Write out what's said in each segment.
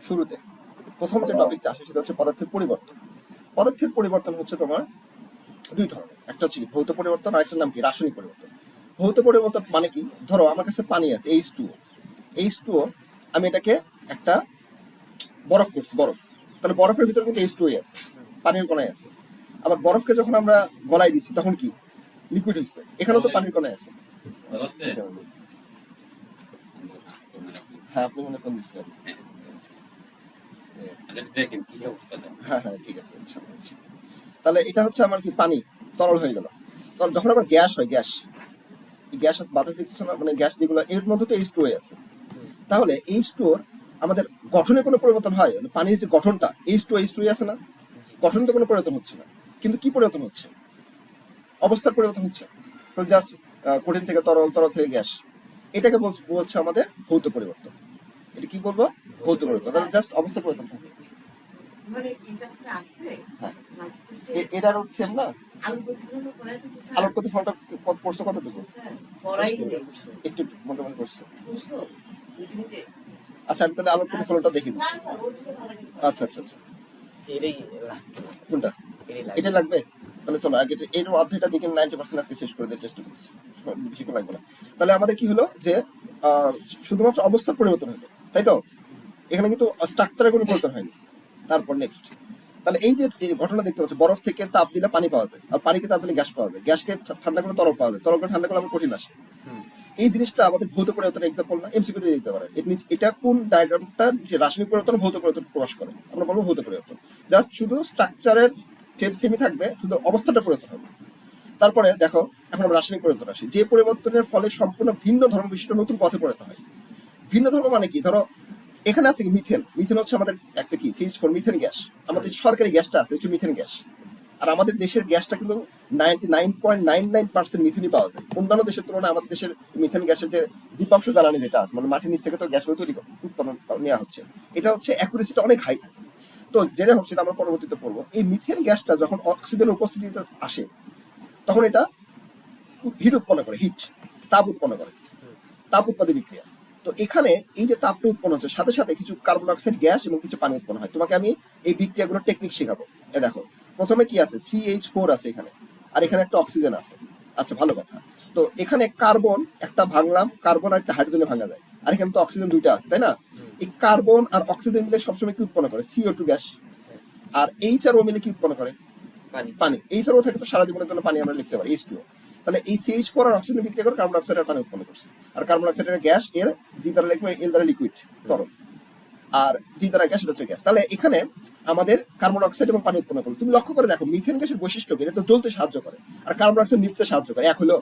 শুরুতে প্রথম যে টপিকটা আসে সেটা হচ্ছে পদার্থের পরিবর্তন। পদার্থের পরিবর্তন হচ্ছে তোমার দুই ধরনের, একটা হচ্ছে ভৌত পরিবর্তন আর একটা নাম কি রাসায়নিক পরিবর্তন। ভৌত পরিবর্তন মানে কি, ধরো আমার কাছে পানি আছে H2O, আমি এটাকে একটা বরফ করছি, বরফ, তাহলে বরফের ভিতরে কিন্তু H2O আছে, পানির কণাই আছে। আবার বরফকে যখন আমরা গলায় দিচ্ছি তখন কি লিকুইড হচ্ছে, এখানেও তো পানির কণাই আছে। হ্যাঁ আপনি মনে করেন দিচ্ছেন। হ্যাঁ হ্যাঁ ঠিক আছে ইনশাআল্লাহ। তাহলে এটা হচ্ছে আমার কি পানি তরল হয়ে গেল। তখন যখন আবার গ্যাস হয়, গ্যাস আছে বাতাস দিতেছে না, মানে গ্যাস যেগুলো এর মধ্যে তো H2O আছে। তাহলে H2O আমাদের গঠনে কোনো পরিবর্তন হয়, মানে পানির যে গঠনটা H2O আছে না, গঠনে তো কোনো পরিবর্তন হচ্ছে না, কিন্তু কি পরিবর্তন হচ্ছে, অবস্থার পরিবর্তন হচ্ছে। তো জাস্ট কঠিন থেকে তরল, তরল থেকে গ্যাস, এটাকে বলছে আমাদের ভৌত পরিবর্তন। এটা কি বলবো, ভৌত পরিবর্তন, তাহলে জাস্ট অবস্থার পরিবর্তন হবে। হ্যাঁ এটার সেম না, আলোক প্রতিফলনটা পড়ছে কতটুকু, একটু মোটামুটি পড়ছে। আচ্ছা আমি তাহলে আলোক প্রতিফলনটা দেখে দিচ্ছি। আচ্ছা আচ্ছা আচ্ছা কোনটা, এটা লাগবে, তাহলে চলো আগে এর অধ্যায়টা দেখে 90% আজকে শেষ করে দেওয়ার চেষ্টা করতেছি, বেশি করে লাগবে না। তাহলে আমাদের কি হলো যে শুধুমাত্র অবস্থার পরিবর্তন হলো, তাই তো, এখানে কিন্তু স্ট্রাকচারের কোনো পরিবর্তন হয়নি। তারপর নেক্সট, তাহলে এই যে ঘটনা দেখতে পাচ্ছ, বরফ থেকে তাপ দিলে পানি পাওয়া যায়, আর পানিকে তাপ দিলে গ্যাস পাওয়া যায়, গ্যাসকে ঠান্ডা করলে তরল পাওয়া যায়, তরলকে ঠান্ডা করলে আমার কঠিন আসে। এই জিনিসটা আমাদের ভৌত পরিবর্তনের এক্সাম্পল না, এমসিকিউ দিয়ে দিতে পারে। এটা কোন ডায়াগ্রামটা যে রাসায়নিক পরিবর্তন ভৌত পরিবর্তন প্রকাশ করে, আমরা বলবো ভৌত পরিবর্তন। জাস্ট শুধু স্ট্রাকচারের সেমি থাকবে, শুধু অবস্থাটা পরিবর্তন হবে। তারপরে দেখো এখন আমরা রাসায়নিক পরিবর্তন আসি, যে পরিবর্তনের ফলে সম্পূর্ণ ভিন্ন ধর্ম বিশিষ্ট নতুন পথে পরিণত হয়। ভিন্ন ধর্ম মানে কি, ধরো এখানে আছে কি মিথেন, মিথেন হচ্ছে আমাদের একটা কি CH4 মিথেন গ্যাস, আমাদের সরকারি গ্যাসটা আছে হচ্ছে মিথেন গ্যাস। আর আমাদের দেশের গ্যাসটা কিন্তু 99.99% মিথেনই পাওয়া যায়। অন্যান্য দেশের তুলনায় আমাদের দেশের মিথেন গ্যাসের যে জীবাংশ জ্বালানি যেটা আছে, মানে মাটির নিচ থেকে তো গ্যাসগুলো তৈরি উৎপাদন নেওয়া হচ্ছে, এটা হচ্ছে অ্যাকুরেসিটা অনেক হাই থাকে। তো যেটা হোক সেটা আমরা পরবর্তীতে পড়বো। এই মিথেন গ্যাসটা যখন অক্সিজেনের উপস্থিতিতে আসে তখন এটা হিট উৎপন্ন করে, তাপ উৎপন্ন করে, তাপ উৎপাদী বিক্রিয়া। তো এখানে এই যে তাপটা উৎপন্ন হচ্ছে সাথে সাথে কিছু কার্বন ডাইঅক্সাইড গ্যাস এবং কিছু পানি উৎপন্ন হয়। তোমাকে আমি এই বিক্রিয়াগুলোর টেকনিক শেখাবো। দেখো প্রথমে কি আছে, CH4 আছে এখানে, আর এখানে একটা অক্সিজেন আছে। আচ্ছা ভালো কথা। তো এখানে কার্বন একটা ভাঙলাম, কার্বন আর একটা হাইড্রোজেনে ভাঙা যায়, আর এখানে তো অক্সিজেন দুইটা আছে, তাই না? এই কার্বন আর অক্সিজেন মিলে সবসময় কি উৎপন্ন করে, CO2 গ্যাস। আর H2O মিলে কি উৎপন্ন করে, পানি। H2O থেকে তো সারা জীবনের জন্য পানি আমরা লিখতে পারি H2O। তাহলে এই CH4 আর অক্সিজেন বিক্রিয়া করে কার্বন ডাইঅক্সাইড আর পানি উৎপন্ন করছে। আর কার্বন ডাইঅক্সাইডের গ্যাস, এর জি দ্বারা লিখবে, এল দ্বারা লিকুইড তরল, আর জি দ্বারা গ্যাস, এটা হচ্ছে গ্যাস। তাহলে এখানে আমাদের কার্বন ডাইঅক্সাইড এবং পানি উৎপন্ন করলো। তুমি লক্ষ্য করে দেখো মিথেন গ্যাসের বৈশিষ্ট্য কি, এটা তো জ্বলতে সাহায্য করে, আর কার্বন ডাইঅক্সাইড নিভতে সাহায্য করে, এক হলো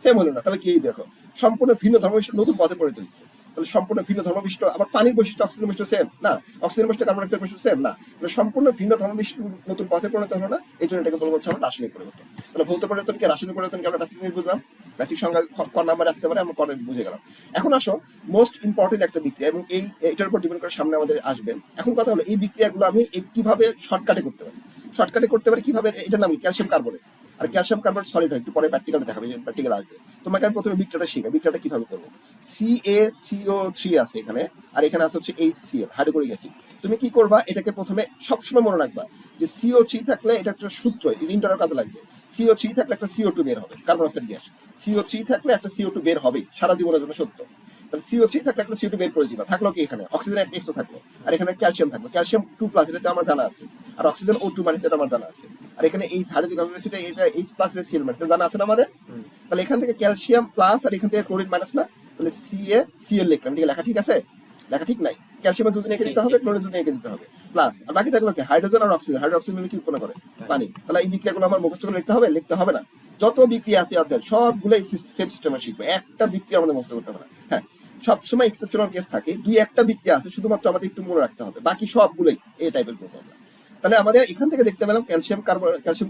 সেম হলো না। তাহলে কি দেখো সম্পূর্ণ ভিন্ন ধর্মবিশিষ্ট নতুন পথে পরিণত হচ্ছে। তাহলে সম্পূর্ণ ভিন্ন ধর্মবিশিষ্ট, আবার পানির বৈশিষ্ট্য অক্সিজেন বৈশিষ্ট্য সেম না, অক্সিজেন বৈশিষ্ট্য কার্বন ডাইঅক্সাইড বৈশিষ্ট্য সেম না, তাহলে সম্পূর্ণ ভিন্ন ধর্মবিশিষ্ট নতুন পথে পরিণত হলো না, এই জন্য এটাকে বলবো হচ্ছে আমরা রাসায়নিক পরিবর্তন। তাহলে ভৌত পরিবর্তনকে রাসায়নিক পরিবর্তনকে আমরা বেসিক বুঝলাম, বেসিক সংজ্ঞা ক নাম্বারে আসতে পারে, আমরা পরে বুঝে গেলাম। এখন আসো মোস্ট ইম্পর্টেন্ট একটা বিক্রিয়া, এবং এটার উপর ডিপেন্ড করে সামনে আমাদের আসবে। এখন কথা হলো এই বিক্রিয়াগুলো আমি কিভাবে শর্টকাটে করতে পারি, কিভাবে, এটার নাম ক্যালসিয়াম কার্বনেট। আর ক্যালসিয়াম কার্বনেট সলিড হয়, একটু পরে প্র্যাকটিক্যালে দেখাবে, যে প্র্যাকটিক্যাল আসবে। তোমাকে আমি প্রথমে বিক্রিয়াটা শিখাই, বিক্রিয়াটা কিভাবে করবো। CaCO3 আছে এখানে, আর এখানে আছে হচ্ছে HCl, হাইড্রোক্লোরিক অ্যাসিড। তুমি কি করবা, এটাকে প্রথমে সবসময় মনে রাখবা যে CO3 থাকলে এটা একটা সূত্র, ইন্টারের কাজে লাগবে। CO3 থাকলে একটা CO2 বের হবে, কার্বন ডাইঅক্সাইড গ্যাস। CO3 থাকলে একটা CO2 বের হবে, সারা জীবনের জন্য সত্য। তাহলে CO3 থাকলে একটা CO2 বের করে দিবা, থাকলো কি এখানে অক্সিজেন একটা এক্সট্রা থাকলো, আর এখানে ক্যালসিয়াম থাকলো, ক্যালসিয়াম 2+, এটা আমার জানা আছে, আর অক্সিজেন O2-, এটা আমার জানা আছে, আর এখানে এই হাইড্রোজেন অ্যাসিড, এটা H+ এর Cl-, এটা জানা আছে না আমাদের। তাহলে এখান থেকে ক্যালসিয়াম প্লাস, আর এখান থেকে ক্লোরিন মাইনাস না, তাহলে CaCl লিখলাম, ঠিক লেখা ঠিক আছে, লেখা ঠিক নাই, ক্যালসিয়ামের যদি এঁকে দিতে হবে, ক্লোরিন যদি এঁকে দিতে হবে, প্লাস আর বাকি থাকলো কি হাইড্রোজেন আর অক্সিজেন, হাইড্রোক্সিজেন মিলে কি উৎপন্ন করে, পানি। তাহলে এই বিক্রিয়াগুলো আমার মুখস্থ করে লিখতে হবে না, যত বিক্রিয়া আছে অধ্যায় সবগুলোই সেম সিস্টেমে শিখবে, একটা বিক্রিয়া আমাদের মুখস্থ করতে হবে না। হ্যাঁ সবসময় এক্সেপশনাল কেস থাকে, দুই একটা বিক্রিয়া আছে শুধুমাত্র আমাদের একটু মনে রাখতে হবে, বাকি সবগুলোই এই টাইপের করবো আমরা। তাহলে আমাদের এখান থেকে দেখতে পেলাম ক্যালসিয়াম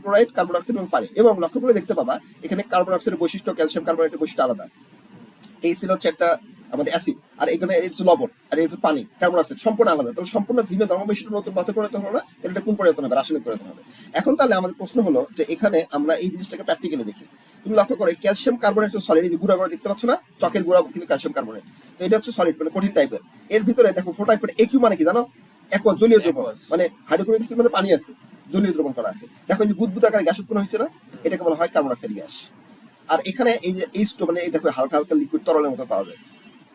ক্লোরাইড, কার্বন ডাইঅক্সাইড এবং পানি, এবং লক্ষ্য করে দেখতে পাবা এখানে কার্বন ডাইঅক্সাইডের বৈশিষ্ট্য, ক্যালসিয়াম কার্বনেটের বৈশিষ্ট্য আলাদা। এই ছিল হচ্ছে একটা আমাদের অ্যাসিড, আর এখানে হচ্ছে লবণ, আর এই পানি, কার্বন ডাইঅক্সাইড সম্পূর্ণ আলাদা। তাহলে সম্পূর্ণ ভিন্ন ধর্মবিশিষ্ট নতুন পথে পরিণত হলো না, তাহলে এটা কোন পরিবর্তন হবে, রাসায়নিক পরিবর্তন হবে। এখন তাহলে আমাদের প্রশ্ন হলো যে এখানে আমরা এই জিনিসটাকে প্র্যাকটিক্যালি দেখি। তুমি লক্ষ্য করে ক্যালসিয়াম কার্বনেট হচ্ছে সলিড, এই যে গুঁড়া দেখতে পাচ্ছ না, চকের গুঁড়া কিন্তু ক্যালসিয়াম কার্বনেট। তো এটা হচ্ছে সলিড, মানে কঠিন টাইপের। এর ভিতরে দেখো 4 টাইপের AQ মানে কি জানো, অ্যাকোয়াস জলীয় দ্রবণ, মানে হাইড্রোক্লোরিক অ্যাসিড মানে পানি আছে, জলীয় দ্রবণ করা আছে। দেখো এই যে বুদবুদ আকারে গ্যাস উৎপন্ন হয়েছে না, এটাকে বলা হয় কার্বন ডাইঅক্সাইড গ্যাস। আর এখানে এই যে H2 মানে এই দেখো হালকা হালকা লিকুইড তরলের মতো পাওয়া যায়,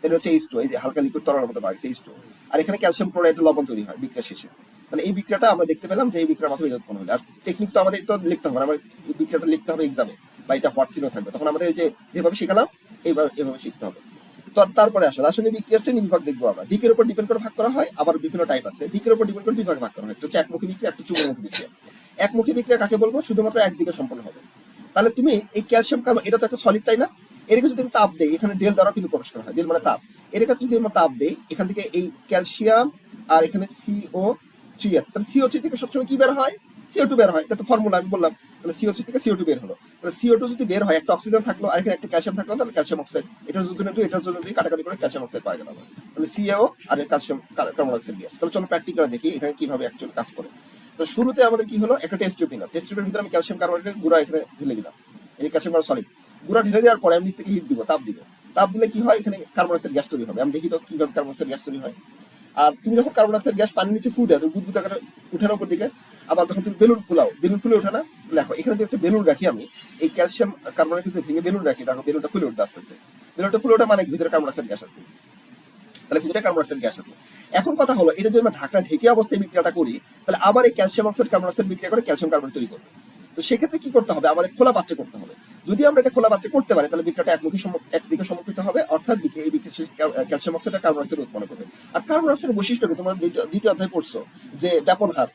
এটা হচ্ছে H2, এই যে হালকা লিকুইড তরলের মতো পাওয়া গেছে H2। আর এখানে ক্যালসিয়াম ক্লোরাইডের লবণ তৈরি হয় বিক্রিয়া শেষে। তাহলে এই বিক্রিয়াটা আমরা দেখতে পেলাম যে এই বিক্রিয়ার মাধ্যমে উৎপন্ন হলো। আর টেকনিক তো আমাদের তো লিখতে হবে না, আমরা এই বিক্রিয়াটা লিখতে হবে এক্সামে, বা এটা হোয়াট চিহ্ন থাকবে, তখন আমাদের যে যেভাবে শিখালাম এভাবে শিখতে হবে। তো তারপরে আসলে রাসায়নিক বিক্রিয়ার শ্রেণী বিভাগ দেখবো আমরা। দিকের উপর ডিপেন্ড করে ভাগ করা হয়, আবার বিভিন্ন টাইপ আছে। দিকের উপর ডিপেন্ড করে দুই ভাগে ভাগ করা হয়, একটা হচ্ছে একমুখী বিক্রিয়া, একটা চুম্বকমুখী বিক্রিয়া। একমুখী বিক্রিয়া কাকে বলবো? শুধুমাত্র একদিকে সম্পন্ন হবে। তাহলে তুমি এই ক্যালসিয়াম কার্বন, এটা তো একটা সলিড তাই না, এটাকে যদি আমি তাপ দেই, এখানে ডেল দ্বারা কিন্তু প্রকাশ করা হয়, ডেল মানে তাপ। এটাকে যদি আমরা তাপ দেই, এখান থেকে এই ক্যালসিয়াম আর এখানে CO3 আছে, তাহলে CO3 থেকে সবসময় কি বের হয়? CO2 বের হয়, এটা তো ফর্মুলা আমি বললাম। তাহলে CO3 থেকে CO2 বের হলো, তাহলে CO2 যদি বের হয়, একটা অক্সিজেন থাকলো আর এখানে একটা ক্যালসিয়াম থাকলো, তাহলে ক্যালসিয়াম অক্সাইড, এটার জন্য দুই, এটার জন্য দুই, কাটাকাটি করে ক্যালসিয়াম অক্সাইড পাওয়া গেল। তাহলে CaO আর ক্যালসিয়াম কার্বন ডাইঅক্সাইড গ্যাস। তাহলে চলো প্র্যাকটিক্যালি দেখি এখানে কিভাবে অ্যাকচুয়ালি কাজ করে। তো শুরুতে আমাদের কি হলো, একটা টেস্ট টিউব নিলাম, টেস্ট টিউবের ভিতরে আমি ক্যালসিয়াম কার্বনেটের গুঁড়া এখানে ঢেলে দিলাম, এই যে ক্যালসিয়াম সলিড গুঁড়া ঢেলে দেওয়ার পরে আমি নিচ থেকে হিট দিব, তাপ দিব। তাপ দিলে কি হয়, এখানে কার্বন ডাইঅক্সাইড গ্যাস তৈরি হবে। আমি দেখি তো কিভাবে কার্বন ডাইঅক্সাইড গ্যাস তৈরি হয়। আর তুমি যখন কার্বন ডাইঅক্সাইড গ্যাস পানির নিচে ফু দেয়, তো বুদবুদ আকারে উঠানোর উপর দিকে, আবার যখন তুমি বেলুন ফুলাও, বেলুন ফুলে ওঠে না, দেখো এখানে যদি একটা বেলুন রাখি আমি, এই ক্যালসিয়াম কার্বনেট যদি ভেঙে বেলুন রাখি, তখন বেলুনটা ফুলে উঠবে আস্তে আস্তে। বেলুনটা ফুলে ওঠা মানে ভিতরে কার্বন ডাইঅক্সাইড গ্যাস আছে, তাহলে ভিতরে কার্বন ডাইঅক্সাইড গ্যাস আছে। এখন কথা হলো, এটা যদি আমরা ঢাকনা ঢেকে অবস্থায় বিক্রিয়াটা করি, তাহলে আবার এই ক্যালসিয়াম অক্সাইড কার্বন ডাইঅক্সাইড বিক্রিয়া করে ক্যালসিয়াম কার্বনেট তৈরি করবে। তো সেক্ষেত্রে কি করতে হবে, আমাদের খোলা পাত্রে করতে হবে। যদি আমরা এটা খোলা পাত্রে করতে পারি, তাহলে বিক্রিয়াটা একদিকে সমর্পিত হবে, অর্থাৎ এই বিক্রিয়া ক্যালসিয়াম অক্সাইড আর কার্বন ডাইঅক্সাইড উৎপন্ন করবে। আর কার্বন ডাইঅক্সাইডের বৈশিষ্ট্যকে তোমরা দ্বিতীয় অধ্যায় পড়ছো, যে ব্যাপন হার,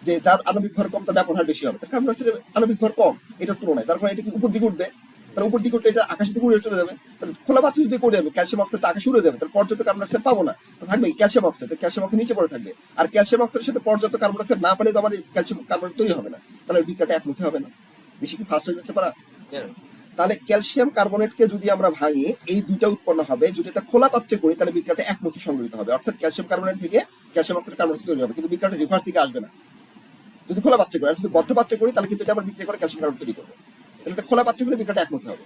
যে যার আণবিক ভর কম তার ব্যাপন হার বেশি হবে। তার কার্বন ডাইঅক্সাইডের আণবিক ভর কম এটার তুলনায়, তার কারণে এটা কি উপর দিকে উঠবে, তাহলে উপর দিকে উঠলে এটা আকাশের দিকে উড়ে চলে যাবে। তাহলে খোলা পাত্রে যদি করে আমি ক্যালসিয়াম অক্সাইড আকাশে উড়ে যাবে, তাহলে পর্যাপ্ত কার্বন ডাইঅক্সাইড পাবো না, তো থাকবে ক্যালসিয়াম অক্সাইড, ক্যালসিয়াম অক্সাইড নিচে পড়ে থাকবে। আর ক্যালসিয়াম অক্সাইডের সাথে পর্যাপ্ত কার্বন ডাইঅক্সাইড না পেলে তো আমাদের ক্যালসিয়াম কার্বনেট তৈরি হবে না, তাহলে বিক্রিয়াটা একমুখী হবে না। বেশি কি ফাস্ট হয়ে যাচ্ছে পারা? তাহলে ক্যালসিয়াম কার্বনেটকে যদি আমরা ভাঙি, এই দুইটা উৎপন্ন হবে। যদি এটা খোলা পাত্রে করি, তাহলে বিক্রিয়াটা একমুখী সংগঠিত হবে, অর্থাৎ ক্যালসিয়াম কার্বনেট ভেঙে ক্যালসিয়াম অক্সাইড কার্বন তৈরি হবে, কিন্তু বিক্রিয়াটা রিভার্স দিকে আসবে না যদি খোলা পাত্রে করি। আর যদি বদ্ধ পাত্রে করি, তাহলে কিন্তু এটা আবার বিক্রিয়া করে ক্যালসিয়াম কার্বনেট তৈরি করবে। তাহলে এটা খোলা পাত্রে হলে বিক্রিয়াটা একমুখী হবে।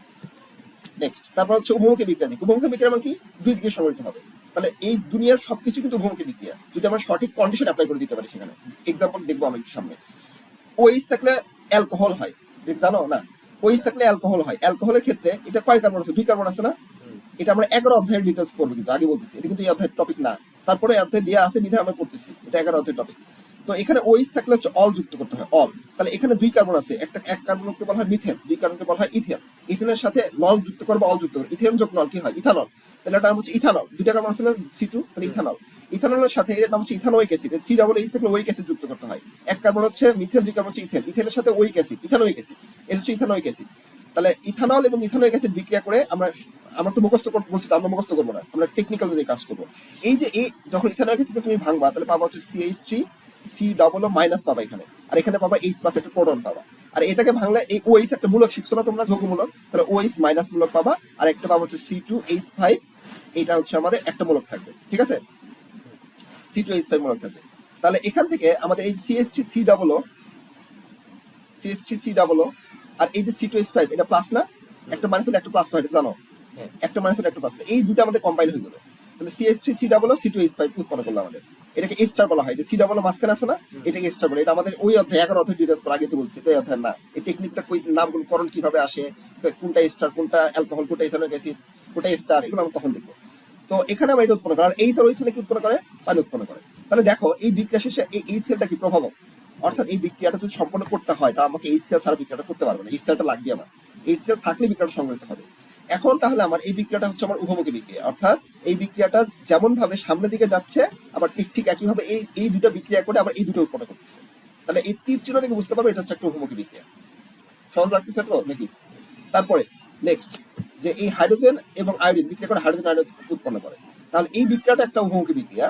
নেক্সট, তারপর হচ্ছে উভমুখী বিক্রিয়া। দেখি উভমুখী বিক্রিয়া মানে কি, দুই দিকে সংগঠিত হবে। তাহলে এই দুনিয়ার সবকিছু কিন্তু উভমুখী বিক্রিয়া, যদি আমরা সঠিক কন্ডিশন অ্যাপ্লাই করে দিতে পারি। সেখানে এক্সাম্পল দেখবো আমি সামনে। ওএইচ থাকলে অ্যালকোহল হয়, জানো না? ওএইচ থাকলে অ্যালকোহল হয়। অ্যালকোহলের ক্ষেত্রে এটা কয় কার্বন আছে? 2 কার্বন আছে না? এটা আমরা 11 অধ্যায়ের ডিটেলস পড়বো, কিন্তু আগে বলতেছি এটা কিন্তু এই অধ্যায়ের টপিক না। তারপরে অধ্যায় দেওয়া আছে বিধায় আমরা পড়তেছি, এটা 11 অধ্যায়ের টপিক। তো এখানে ওএইচ থাকলে হচ্ছে অল যুক্ত করতে হয়, অল। তাহলে এখানে 2 কার্বন আছে, এক কার্বনকে বলা হয় মিথেন, 2 কার্বনকে বলা হয় ইথেন। ইথেনের সাথে নল যুক্ত করবো, অল যুক্ত করবো, ইথেন যোগ নল কি হয়? ইথানল। তাহলে এটা নাম হচ্ছে ইথানল। 2টা কার্বন আছে না, C2, তাহলে ইথানল। ইথানলের সাথে এর নাম হচ্ছে ইথানোইক অ্যাসিড, COOH থাকলে ওইক অ্যাসিড যুক্ত করতে হয়। এক কার্বন হচ্ছে মিথেন, 2 কার্বন হচ্ছে ইথেন, ইথেনের সাথে ওইক অ্যাসিড, ইথানোইক অ্যাসিড, এটা হচ্ছে ইথানোইক অ্যাসিড। তাহলে ইথানল এবং ইথানোইক অ্যাসিড বিক্রিয়া করে আমরা তো মুখস্থ বলছি, তো আমরা মুখস্থ করবো না, আমরা টেকনিক্যাল দিয়ে কাজ করবো। এই যে এই যখন ইথানোইক অ্যাসিডকে তুমি ভাঙবা, তাহলে পাবা হচ্ছে CH3 C মাইনাস পাবা এখানে, আর এখানে পাবা H প্লাস, একটা প্রোটন পাবা। আর এটাকে ভাঙলে এই OH একটা মূলক শিখছো না তোমরা, যৌগমূলক, তাহলে OH মাইনাস মূলক পাবা, আর একটা পাবা হচ্ছে C2H5, এটা হচ্ছে আমাদের একটা মূলক থাকবে, ঠিক আছে? C2H5 মূলক থাকবে। তাহলে এখান থেকে আমাদের এই CH3C আর এই যে C2H5, এটা প্লাস না, একটা মাইনাস হলে একটা প্লাস হয়, এটা জানো? একটা মাইনাস হলে একটা প্লাস, এই দুটো আমাদের কম্বাইন হয়ে গেল। তাহলে CH3C C2H5 উৎপন্ন করলো আমাদের। এটাকে এ স্টার বলা হয়, যে C মাঝখানে আছে না, এটাকে স্টার বলে। এটা আমাদের ওই অধ্যায় 11 অধ্যায় ডিটেইলস পর আগে তো বলছি, তো এই অধ্যায় না। এই টেকনিকটা কই নামগুলো করণ কিভাবে আসে, কোনটা স্টার, কোনটা অ্যালকোহল, কোনটা ইথানোইক অ্যাসিড, কোনটা স্টার, এগুলো আমরা তখন দেখবো। তো এখানে আমরা এটা উৎপন্ন করি। আর এই ওইস মানে কি উৎপন্ন করে? পানি উৎপন্ন করে। তাহলে দেখো এই বিক্রিয়া শেষে এই সেলটা কি প্রভাবক, অর্থাৎ এই বিক্রিয়াটা যদি সম্পন্ন করতে হয়, তা আমাকে এই সেল ছাড়া বিক্রিয়াটা করতে পারবে না, এই সেলটা লাগবে আমার। এই সেল থাকলে বিক্রিয়াটা সংগঠিত হবে। এখন তাহলে আমার এই বিক্রিয়াটা হচ্ছে আমার উভমুখী বিক্রিয়া, অর্থাৎ এই বিক্রিয়াটা যেমন ভাবে সামনের দিকে যাচ্ছে, আবার ঠিক একইভাবে এই দুটো বিক্রিয়া করে আবার এই দুটো উৎপন্ন করতেছে। তাহলে এই তীর চিহ্ন থেকে বুঝতে পারবে এটা হচ্ছে একটা উভমুখী বিক্রিয়া। সহজ লাগতেছে তো নাকি? তারপরে নেক্সট, যে এই হাইড্রোজেন এবং আয়োডিন বিক্রিয়া করে হাইড্রোজেন আয়োডিন উৎপন্ন করে। তাহলে এই বিক্রিয়াটা একটা উভমুখী বিক্রিয়া।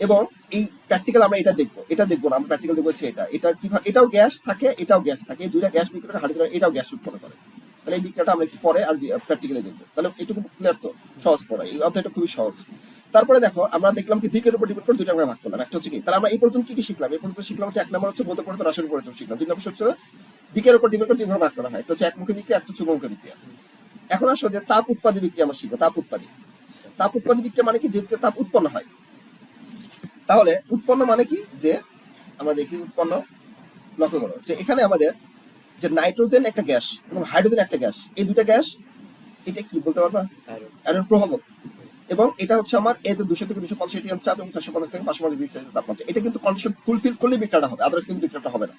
এবং এই প্র্যাকটিক্যাল আমরা এটা দেখবো না, আমরা প্র্যাকটিক্যাল দেখবো হচ্ছে এটা কিভাবে, এটাও গ্যাস থাকে, এটাও গ্যাস থাকে, এই দুইটা গ্যাস বিক্রিয়া হাইড্রোজেন, এটাও গ্যাস উৎপন্ন করে। তাহলে এই বিক্রিয়াটা আমরা একটু পরে আর প্র্যাকটিক্যালি দেখবো। তাহলে এটুকু ক্লিয়ার তো? সহজ পড়া, এই অধ্যায়টা খুবই সহজ। তারপরে দেখো আমরা দেখলাম কি দিকের উপর ডিপেন্ড করে দুটো আমরা ভাগ করলাম। একটা হচ্ছে কি, তাহলে আমরা এই পর্যন্ত কি শিখলাম? এই পর্যন্ত শিখলাম হচ্ছে 1 নম্বর হচ্ছে ভৌত পদার্থ রাসায়নিক পদার্থ শিখলাম। 2 নম্বর হচ্ছে দিকের উপর ডিপেন্ড করে দুইভাবে ভাগ করা হয়, একটা হচ্ছে একমুখী বিক্রিয়া, একটা চুম্বকমুখী বিক্রিয়া। এখন আসো যে তাপ উৎপাদী বিক্রিয়া আমরা শিখবো। তাপ উৎপাদী বিক্রিয়া মানে কি, যে তাপ উৎপন্ন হয়। তাহলে উৎপন্ন মানে কি, যে আমরা দেখি উৎপন্ন, লক্ষ্য করো যে এখানে আমাদের যে নাইট্রোজেন একটা গ্যাস এবং হাইড্রোজেন একটা গ্যাস, এই দুটা গ্যাস, এটা কি বলতে পারবা, অ্যারোর প্রভাবক, এবং এটা হচ্ছে আমার এতে 200 থেকে 250 এটিএম চাপ এবং 450 থেকে 550 ডিগ্রি সেলসিয়াস তাপমাত্রা। এটা কিন্তু কন্ডিশন ফুলফিল করলে বিক্রিয়াটা হবে, আদারওয়াইজ কিন্তু বিক্রিয়াটা হবে না।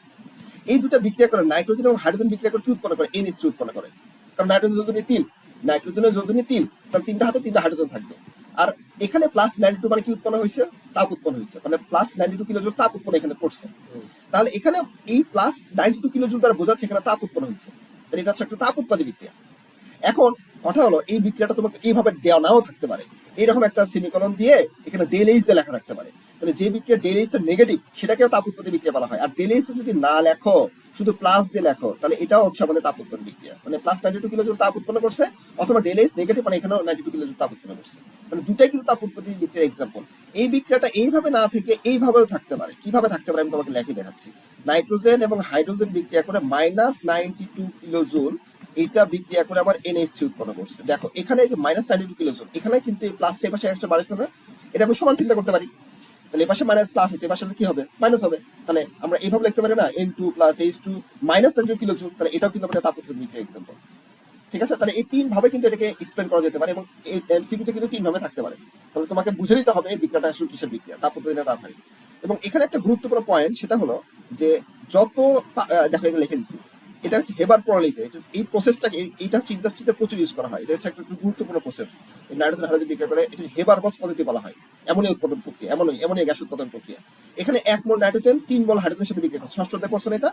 এই দুটো বিক্রিয়া করে নাইট্রোজেন এবং হাইড্রোজেন বিক্রিয়া করে কি উৎপন্ন করে, NH3 উৎপন্ন করে। কারণ নাইট্রোজেন যোজনী 3, নাইট্রোজেনের যোজনী 3, তাহলে 3টা হাতে 3টা হাইড্রোজেন থাকবে। আর এখানে প্লাস 92 মানে কি উৎপন্ন হয়েছে, তাপ উৎপন্ন হয়েছে, মানে প্লাস 92 কিলোজুল তাপ উৎপন্ন এখানে করছে। তাহলে এখানে এই প্লাস 92 কিলোজুল দ্বারা বোঝাচ্ছে এখানে তাপ উৎপন্ন হয়েছে, তাহলে এটা হচ্ছে একটা তাপ উৎপাদী বিক্রিয়া। এখন কথা হলো এই বিক্রিয়াটা তোমাকে এইভাবে দেওয়া নাও থাকতে পারে, এইরকম একটা সেমিকলন দিয়ে এখানে ডেল এইচ দিয়ে লেখা থাকতে পারে, তাহলে যে বিক্রিয়া ডেল এইচটা নেগেটিভ সেটাকেও তাপ উৎপত্তি বিক্রিয়া বলা হয়। আর ডেল এইচটা যদি না লেখো, শুধু প্লাস দিয়ে লেখো, তাহলে এটাও হচ্ছে আমাদের তাপ উৎপত্তি বিক্রিয়া, মানে প্লাস 92 কিলোজুল তাপ উৎপন্ন করছে, অথবা ডেল এইচ নেগেটিভ মানে এখানেও 92 কিলোজুল তাপ উৎপন্ন করছে, তাহলে দুটাই কিন্তু তাপ উৎপত্তি বিক্রিয়ার এক্সাম্পল। এই বিক্রিয়াটা এইভাবে না থেকে এইভাবেও থাকতে পারে। কিভাবে থাকতে পারে আমি তোমাকে লেখে দেখাচ্ছি। নাইট্রোজেন এবং হাইড্রোজেন বিক্রিয়া করে -92 কিলোজুল এইটা বিক্রিয়া করে আমার NH3 উৎপন্ন করছে। দেখো এখানে যে -92 কিলোজুল, এখানে কিন্তু এই প্লাসটা এই পাশে একটা বাড়ছে না, এটা আমি সমান চিন্তা করতে পারি। তাহলে এই পাশে মাইনাস প্লাস আছে, এই পাশে কি হবে, মাইনাস হবে। তাহলে আমরা এইভাবে লিখতে পারি না, N2 + H2 -92 কিলোজুল, তাহলে এটাও কিন্তু আমাদের তাপ উৎপত্তি বিক্রিয়ার এক্সাম্পল। ঠিক আছে, তাহলে এই 3 ভাবে কিন্তু এটাকে এক্সপ্লেন করা যেতে পারে, এবং এই এমসিকিউতে কিন্তু 3 ভাবে থাকতে পারে। তাহলে তোমাকে বুঝে নিতে হবে এই বিক্রিয়াটা আসলে কিসের বিক্রিয়া, তাপ উৎপত্তি না তাপ হারি। এবং এখানে একটা গুরুত্বপূর্ণ পয়েন্ট, সেটা হলো যে যত দেখো এটা লিখে দিচ্ছি, এটা হচ্ছে হেবার প্রণালীতে এই প্রসেসটাকে, এইটা হচ্ছে ইন্ডাস্ট্রিতে প্রচুর ইউজ করা হয়। এটা হচ্ছে একটা গুরুত্বপূর্ণ প্রসেস। এই নাইট্রোজেন হাইড্রোজেন বিক্রিয়া করে, এটা হেবার বস পদ্ধতি বলা হয়, এমনই উৎপাদন প্রক্রিয়া, এমনই গ্যাস উৎপাদন প্রক্রিয়া। এখানে 1 মোল নাইট্রোজেন 3 মোল হাইড্রোজেনের সাথে বিক্রিয়া করছে, ষষ্ঠ অধ্যায়ে পড়ছেন এটা।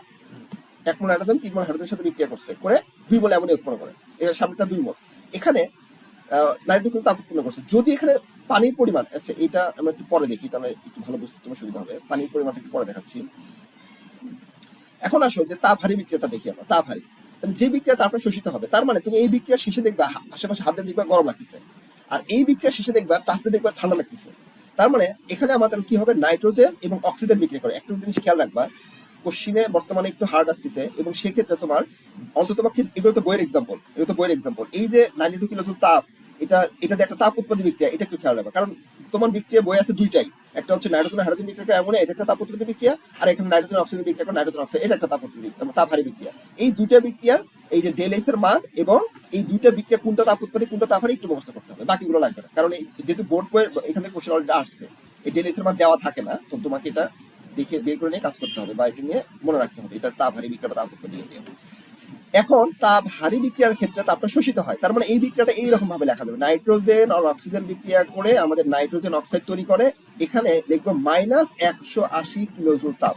1 মোল নাইট্রোজেন 3 মোল হাইড্রোজেনের সাথে বিক্রিয়া করছে, করে 2 মোল অ্যামোনিয়া উৎপন্ন করে, এর সামনেটা 2 মোল। এখানে নাইট্রোজেন তাপ উৎপন্ন করছে। যদি এখানে পানির পরিমাণ, আচ্ছা এটা আমরা একটু পরে দেখি, তাহলে একটু ভালো বুঝতে তোমার সুবিধা হবে। পানির পরিমাণটা একটু পরে দেখাচ্ছি। এখন আসো যে তাপ হারি বিক্রিয়াটা দেখি আমরা। তাপ হারি, তাহলে যে বিক্রিয়া তারপরে শোষিত হবে, তার মানে তুমি এই বিক্রিয়ার শেষে দেখবা আশেপাশে হাত দিয়ে দেখবা গরম লাগতেছে, আর এই বিক্রিয়ার শেষে দেখবা টাচতে দেখবা ঠান্ডা লাগতেছে। তার মানে এখানে আমাদের কি হবে, নাইট্রোজেন এবং অক্সিজেন বিক্রিয়া করে। একটা জিনিস খেয়াল রাখবা, কোশ্চিনে বর্তমানে একটু হার্ড আসতেছে, এবং সেক্ষেত্রে তোমার অন্ততপক্ষে এগুলো তো বইয়ের এক্সাম্পল, এই যে 92 কিলোজুল তাপ, এটা যে একটা তাপ উৎপত্তি বিক্রিয়া, এটা একটু খেয়াল রাখবা। কারণ তোমার বিক্রিয়া বই আছে দুইটাই, একটা হচ্ছে নাইট্রোজেন হাইড্রোজেন বিক্রিয়া করে অ্যামোনিয়া, এটা একটা তাপ উৎপত্তি বিক্রিয়া, আর এখানে নাইট্রোজেন অক্সিজেন বিক্রিয়া করে নাইট্রোজেন অক্সাইড, এটা একটা তাপ হারি বিক্রিয়া। এই দুইটা বিক্রিয়ার এই যে ডেল এর মান এবং এই দুইটা বিক্রিয়া কোনটা তাপ উৎপত্তি কোনটা তাপ হারি একটু মুখস্থ করতে হবে, বাকিগুলো লাগবে না। কারণ এই যেহেতু বোর্ড বইয়ের এখান থেকে কোশ্চেন অলরেডি আসছে, এই ডেল এর মান দেওয়া থাকে না, তো তোমাকে এটা দেখে বের করে নিয়ে কাজ করতে হবে, বা এটা নিয়ে মনে রাখতে হবে, এটা তাপ হারি বিক্রিয়াটা তাপ উৎপত্তি বিক্রিয়া। এখন তাপ হারি বিক্রিয়ার ক্ষেত্রে তাপটা শোষিত হয়, তার মানে এই বিক্রিয়াটা এইরকম ভাবে লেখা যাবে, নাইট্রোজেন আর অক্সিজেন বিক্রিয়া করে আমাদের নাইট্রোজেন অক্সাইড তৈরি করে, এখানে লিখবো -180 কিলোজুল তাপ,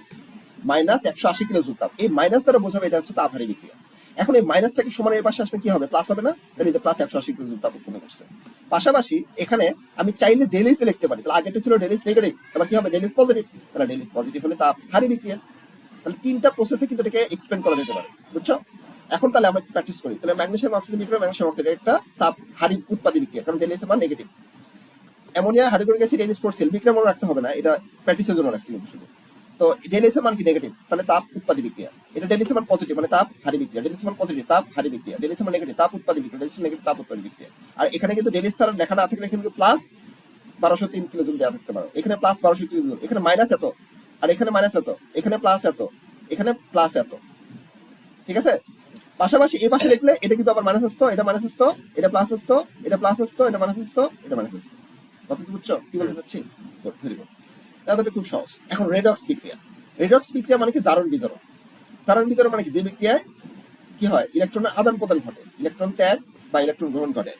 -180 কিলোজুল তাপ। এই মাইনাস দ্বারা বোঝাবে এটা হচ্ছে তাপ হারি বিক্রিয়া। এখন এই মাইনাসটাকে সমান এর পাশে আসলে কি হবে, প্লাস হবে না, তাহলে এটা +180 কিলোজুল তাপ উৎপন্ন করছে। পাশাপাশি এখানে আমি চাইলে ডেলিস লিখতে পারি, তাহলে আগেরটা ছিল ডেলিস নেগেটিভ, এবার কি হবে ডেলিস পজিটিভ, তাহলে ডেলিস পজিটিভ হলে তাপ হারি বিক্রিয়া। তাহলে 3টা প্রসেসে কিন্তু এটাকে এক্সপ্লেন করা যেতে পারে, বুঝছো? এখন তাহলে আমরা একটু প্র্যাকটিস করি। তাহলে ম্যাগনেসিয়াম অক্সাইড বিক্রিয়া, ম্যাগনেসিয়াম অক্সাইড একটা তাপ হারি উৎপাদী বিক্রিয়া, কারণ ডেলিস মান negative. Ammonia hydrochloric acid NH4 বিক্রিয়া মনে রাখতে হবে না, এটা প্র্যাকটিসের জন্য রাখছি কিন্তু শুধু। তো ডেলিস মান কি নেগেটিভ, তাহলে তাপ উৎপাদী বিক্রিয়া। এটা ডেলিস মান পজিটিভ মানে তাপ হারি বিক্রিয়া, ডেলিস মান পজিটিভ তাপ হারি বিক্রিয়া, ডেলিস মান নেগেটিভ তাপ উৎপাদী বিক্রিয়া, ডেলিস নেগেটিভ তাপ উৎপাদী বিক্রিয়া। আর এখানে কিন্তু ডেলিস ছাড়া লেখা না থাকলে কিন্তু প্লাস 1203 কিলোজুল দেওয়া থাকতে পারো, এখানে প্লাস 1200 কিলোজুল, এখানে মাইনাস এত, আর এখানে মাইনাস এত, এখানে প্লাস এত, এখানে প্লাস এত। ঠিক আছে, পাশাপাশি এই পাশে লিখলে এটা কিন্তু আবার মাইনাস আসতো, এটা মাইনাস আসতো, এটা প্লাস আসতো, এটা প্লাস আসতো, এটা মাইনাস আসতো, এটা মাইনাস আসতো। কথা তো বুঝছো কি বলতে চাচ্ছি? ভেরি গুড, এটা খুব সহজ। এখন রেডক্স বিক্রিয়া। রেডক্স বিক্রিয়া মানে কি, জারণ বিজারণ। জারণ বিজারণ মানে কি, যে বিক্রিয়ায় কি হয়, ইলেকট্রনের আদান প্রদান ঘটে, ইলেকট্রন ত্যাগ বা ইলেকট্রন গ্রহণ ঘটে।